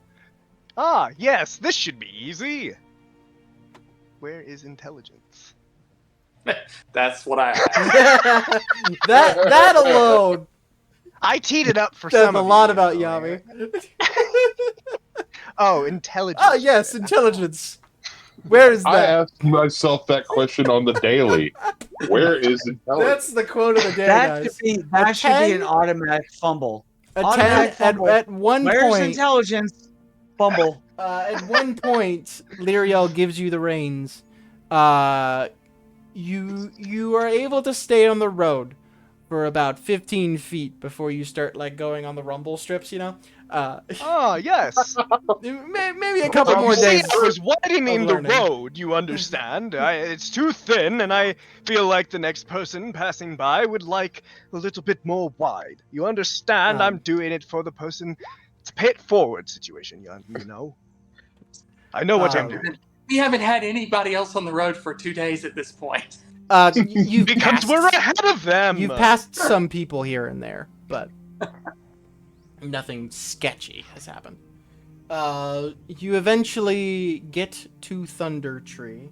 Ah, yes, this should be easy. Where is intelligence? That's what I asked. that alone I teed it up for says some a of lot you, about though, Yami. Oh, intelligence. Oh yes, intelligence. Where is I that? ask myself that question on the daily. Where is intelligence? That's the quote of the day, That guys. should be an 10? automatic fumble. A 10 automatic fumble. at one Where's point. intelligence? Fumble. At one point, Lyriel gives you the reins. You are able to stay on the road for about 15 feet before you start like going on the rumble strips. Oh, yes. Maybe a couple more See, days. I was widening of the learning. road, you understand. It's too thin, and I feel like the next person passing by would like a little bit more wide. You understand? I'm doing it for the person. It's a pay it forward situation, you know? I know what I'm doing. We haven't had anybody else on the road for 2 days at this point. You've Because passed, we're ahead of them! you've passed some people here and there, but nothing sketchy has happened. You eventually get to Thunder Tree,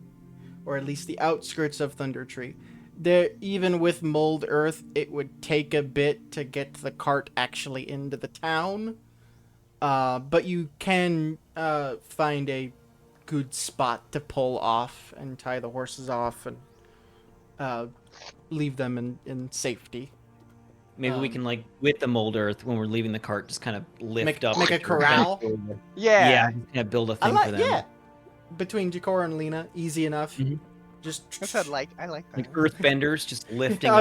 or at least the outskirts of Thunder Tree. There, even with Mold Earth, it would take a bit to get the cart actually into the town. But you can find a good spot to pull off and tie the horses off and leave them in safety. Maybe we can, like, with the Mold Earth, when we're leaving the cart, just kind of lift up. Make a corral. Yeah. Kind of build a I thing like, for them. yeah. Between Jakora and Lena, easy enough. Mhm. Just I like that. Like earthbenders, just lifting I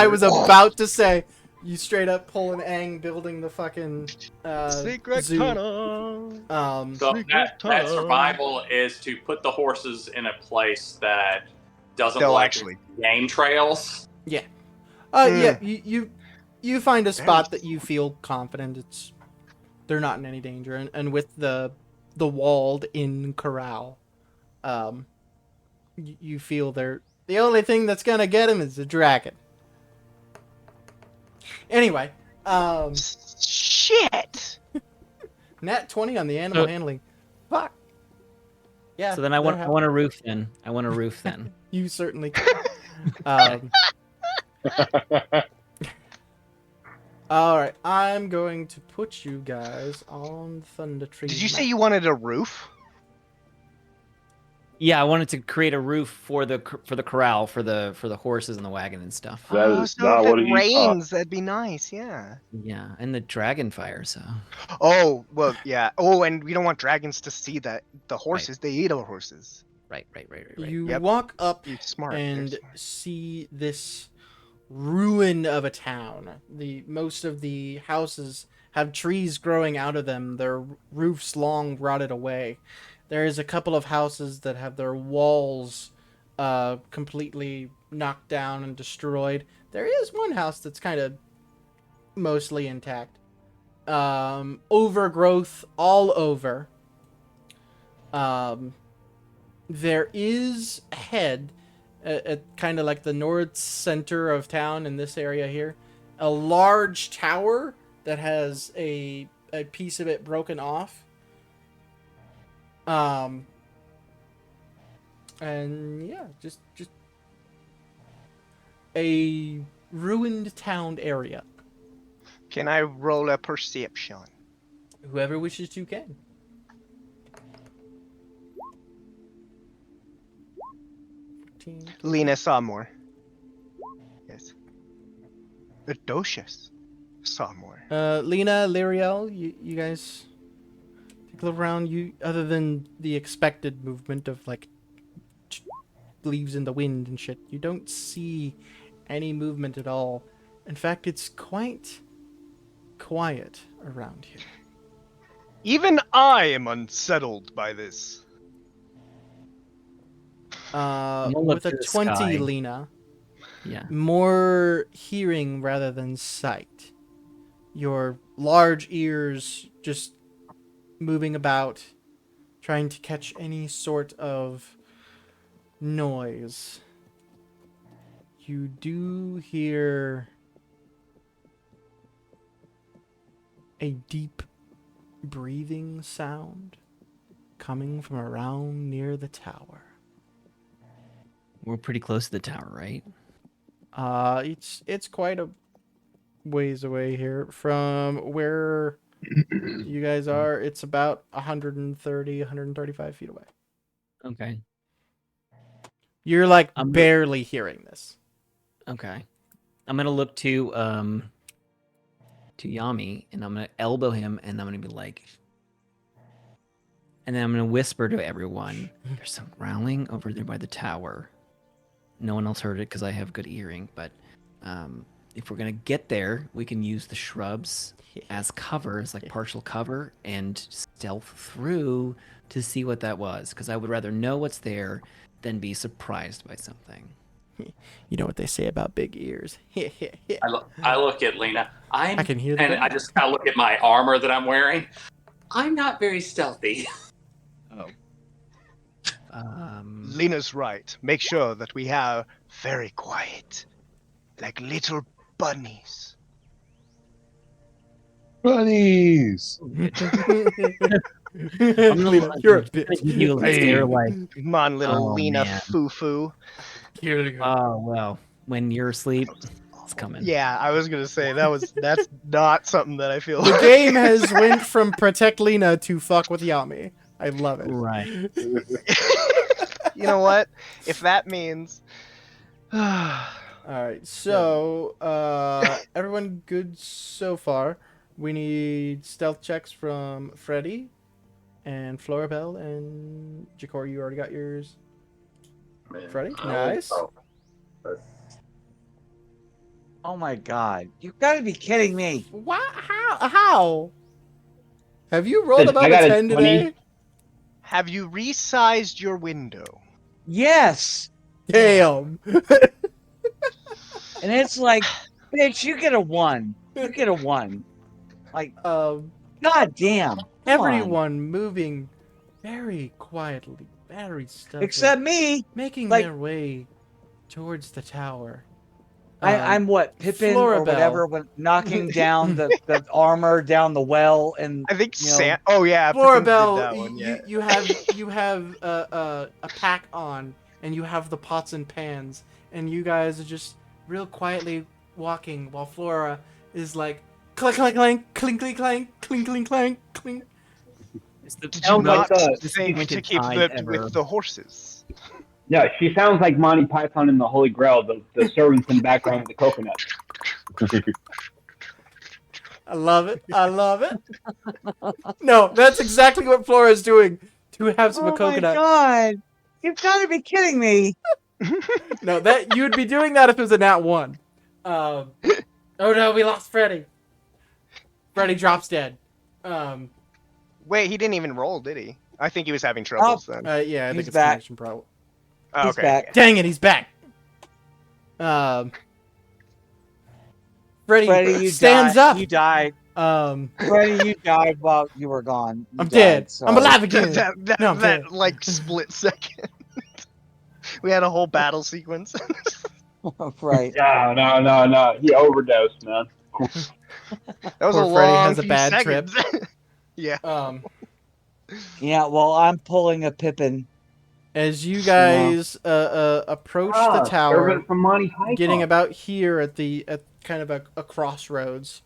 was up. about to say You straight up pull an Aang building the fucking Secret zoo. tunnel. So Secret that tunnel. survival is to put the horses in a place that doesn't They'll like actually- game trails. Yeah, Hmm. you find a Very spot that you feel confident they're not in any danger, and with the walled in corral, you feel the only thing that's gonna get him is the dragon. Anyway, Shit. nat 20 on the animal handling. Fuck. Yeah. So then I they're want happy. a roof then. I want a roof then. You certainly can. All right, I'm going to put you guys on Thunder Tree. Did you say map. you wanted a roof? Yeah, I wanted to create a roof for the corral for the horses and the wagon and stuff. That Oh, is so not if what it he rains, that'd be nice. Yeah. Yeah, and the dragon fire. So Oh well, yeah. Oh, and we don't want dragons to see the horses. They eat our horses. right. You Yep. walk up You smart. and They're smart. see this ruin of a town. Most of the houses have trees growing out of them, their roofs long rotted away. There is a couple of houses that have their walls completely knocked down and destroyed. There is one house that's kind of mostly intact. Overgrowth all over. There is a head at kind of like the north center of town in this area here, a large tower that has a piece of it broken off. And yeah, just a ruined town area. Can I roll a perception? Whoever wishes to can. Lena saw more. Yes. Adocious saw more. Lena, Lyriel, you guys take a look around. You, other than the expected movement of like leaves in the wind and shit, you don't see any movement at all. In fact, it's quite quiet around here. Even I am unsettled by this. look With to a the 20, sky. Lena, Yeah. more hearing rather than sight. Your large ears just moving about, trying to catch any sort of noise. You do hear a deep breathing sound coming from around near the tower. We're pretty close to the tower, right? It's quite a ways away here from where you guys are. It's about 130, 135 feet away. Okay. You're like I'm- barely hearing this. Okay. I'm gonna look to Yami, and I'm gonna elbow him, and I'm gonna be like, and then I'm gonna whisper to everyone, "There's some growling over there by the tower." No one else heard it because I have good hearing, but if we're gonna get there, we can use the shrubs as cover, as like partial cover, and stealth through to see what that was. Because I would rather know what's there than be surprised by something. You know what they say about big ears. I look at Lena. I can hear the and I bell. just kind of look at my armor that I'm wearing. I'm not very stealthy. Oh. Lena's right. Make sure that we are very quiet. Like little bunnies. Bunnies. I'm gonna, You're a I'm bitch. gonna give you a stare like, Come on, little Oh, Lena man. foo-foo. oh well, when you're asleep, it's coming. Yeah, I was gonna say that's not something that I feel. The game has went from protect Lena to fuck with Yami. I love it. Right. You know what? If that means. All right, so everyone good so far. We need stealth checks from Freddy and Florabelle and Jakor. You already got yours. Freddy, nice. Oh my god. You've got to be kidding me. What? How? Have you rolled Listen, above I a got a 10 20. today? Have you resized your window? Yes. Damn. And it's like, bitch, you get a 1. You get a 1. Like, um, god damn. Come on. everyone moving very quietly, very stealthily, Except me. making like- their way towards the tower. I'm what, Pippin or Florabelle. whatever, when knocking down the armor down the well, and I think You know, Sam. Oh yeah, Pippin did that Florabelle, one, yeah. you have a pack on, and you have the pots and pans, and you guys are just real quietly walking while Flora is like clank clank clank clink clink clank clink clink clank clink. It's the Did you Sounds like not the think to disappointed keep tide the ever. with the horses? Yeah, she sounds like Monty Python and the Holy Grail, the servants in the background with the coconut. I love it. I love it. No, that's exactly what Flora is doing. 2 halves of a oh my coconut. god. You've got to be kidding me. No, that you would be doing that if it was a nat 1. Oh no, we lost Freddy. Freddy drops dead. Wait, he didn't even roll, did he? I think he was having troubles then. Yeah, I think He's it's back. a connection problem. Oh, He's okay. back. Dang it, he's back. Freddy, Freddy, you stands died. up. You died. Um, Freddy, you died while you were gone. You I'm died, dead. sorry. I'm alive again. that No, I'm dead. like split second. We had a whole battle sequence. Right. No. He overdosed, man. That was Poor a Freddy long has a few bad seconds. Yeah. Yeah, well, I'm pulling a Pippin. As you guys approach the tower, Servant from Monty Python. getting about here at kind of a crossroads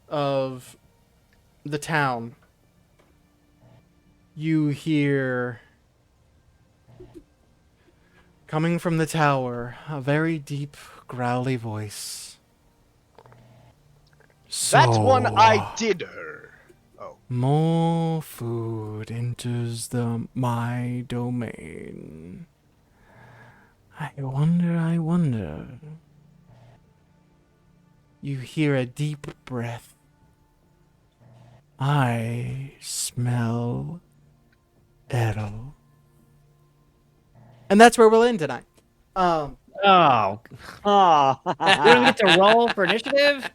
of the town, you hear coming from the tower a very deep, growly voice. That's one So, I did her. Oh. More food enters my domain. I wonder. You hear a deep breath. I smell Errol. And that's where we'll end tonight. Oh, Ah. we don't get to roll for initiative.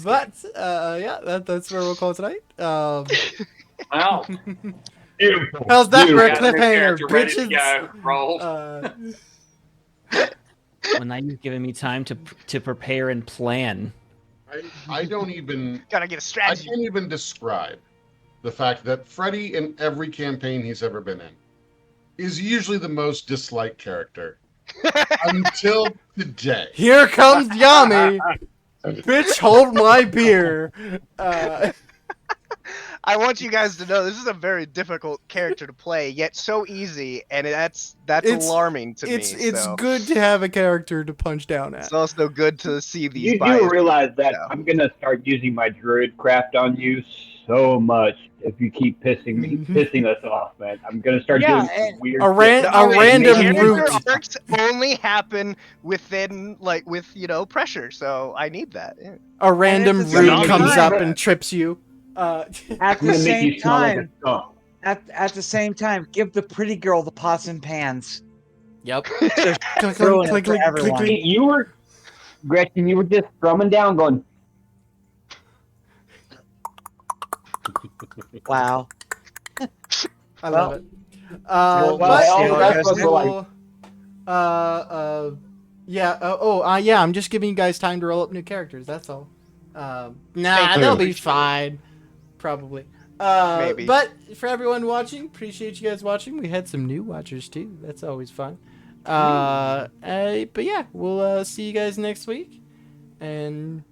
But yeah, that's where we'll call it tonight. Well, Beautiful. How's that for a got a new cliffhanger, character ready to bitches? go. Roll. Well, now you've given me time to prepare and plan. I don't even. Gotta get a I strategy. can't even describe the fact that Freddy, in every campaign he's ever been in, is usually the most disliked character until today. Here comes Yami. Bitch, hold my beer. I want you guys to know this is a very difficult character to play, yet so easy, and that's It's- alarming to It's me. So. good to have a character to punch down at. It's also good to see these. You do biases. realize that Yeah. I'm gonna start using my druid craft on you so much if you keep pissing us off, man. I'm gonna start Yeah, doing some weird. a ran- shit. a wait, random character route. arcs only happen within with pressure, so I need that. Yeah. A random at the root same comes time- up and trips you. At I'm the gonna make same you smell like a time, skunk. at the same time, give the pretty girl the pots and pans. Yep. Just ruin it for everyone. You were, Gretchen. You were just drumming down, going. Wow. I love it. Well, But see how it that's goes cool. Yeah. Yeah. I'm just giving you guys time to roll up new characters. That's all. Nah, Thank they'll you. be fine. Probably. Maybe. But for everyone watching, appreciate you guys watching. We had some new watchers too. That's always fun. But yeah, we'll see you guys next week. And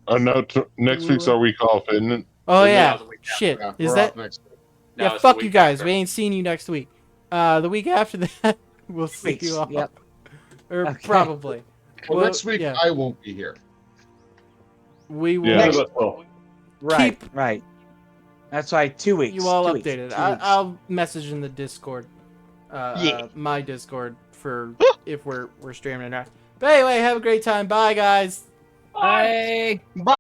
Oh no! Next week's our week off, isn't it? oh No, yeah, the week after. shit. Yeah, Is we're that? off next week. No, Yeah, it's the fuck you week guys. after. We ain't seeing you next week. The week after that, we'll see Weeks, you all. yep. Or Okay. probably. Well, next week yeah. I won't be here. We will Yeah. None of us will. Right, Keep- right. That's right. 2 weeks. you all 2 weeks, updated. 2 weeks. I'll message in the Discord. Yeah. my Discord for if we're streaming or not. But anyway, have a great time. Bye, guys. Bye. Bye.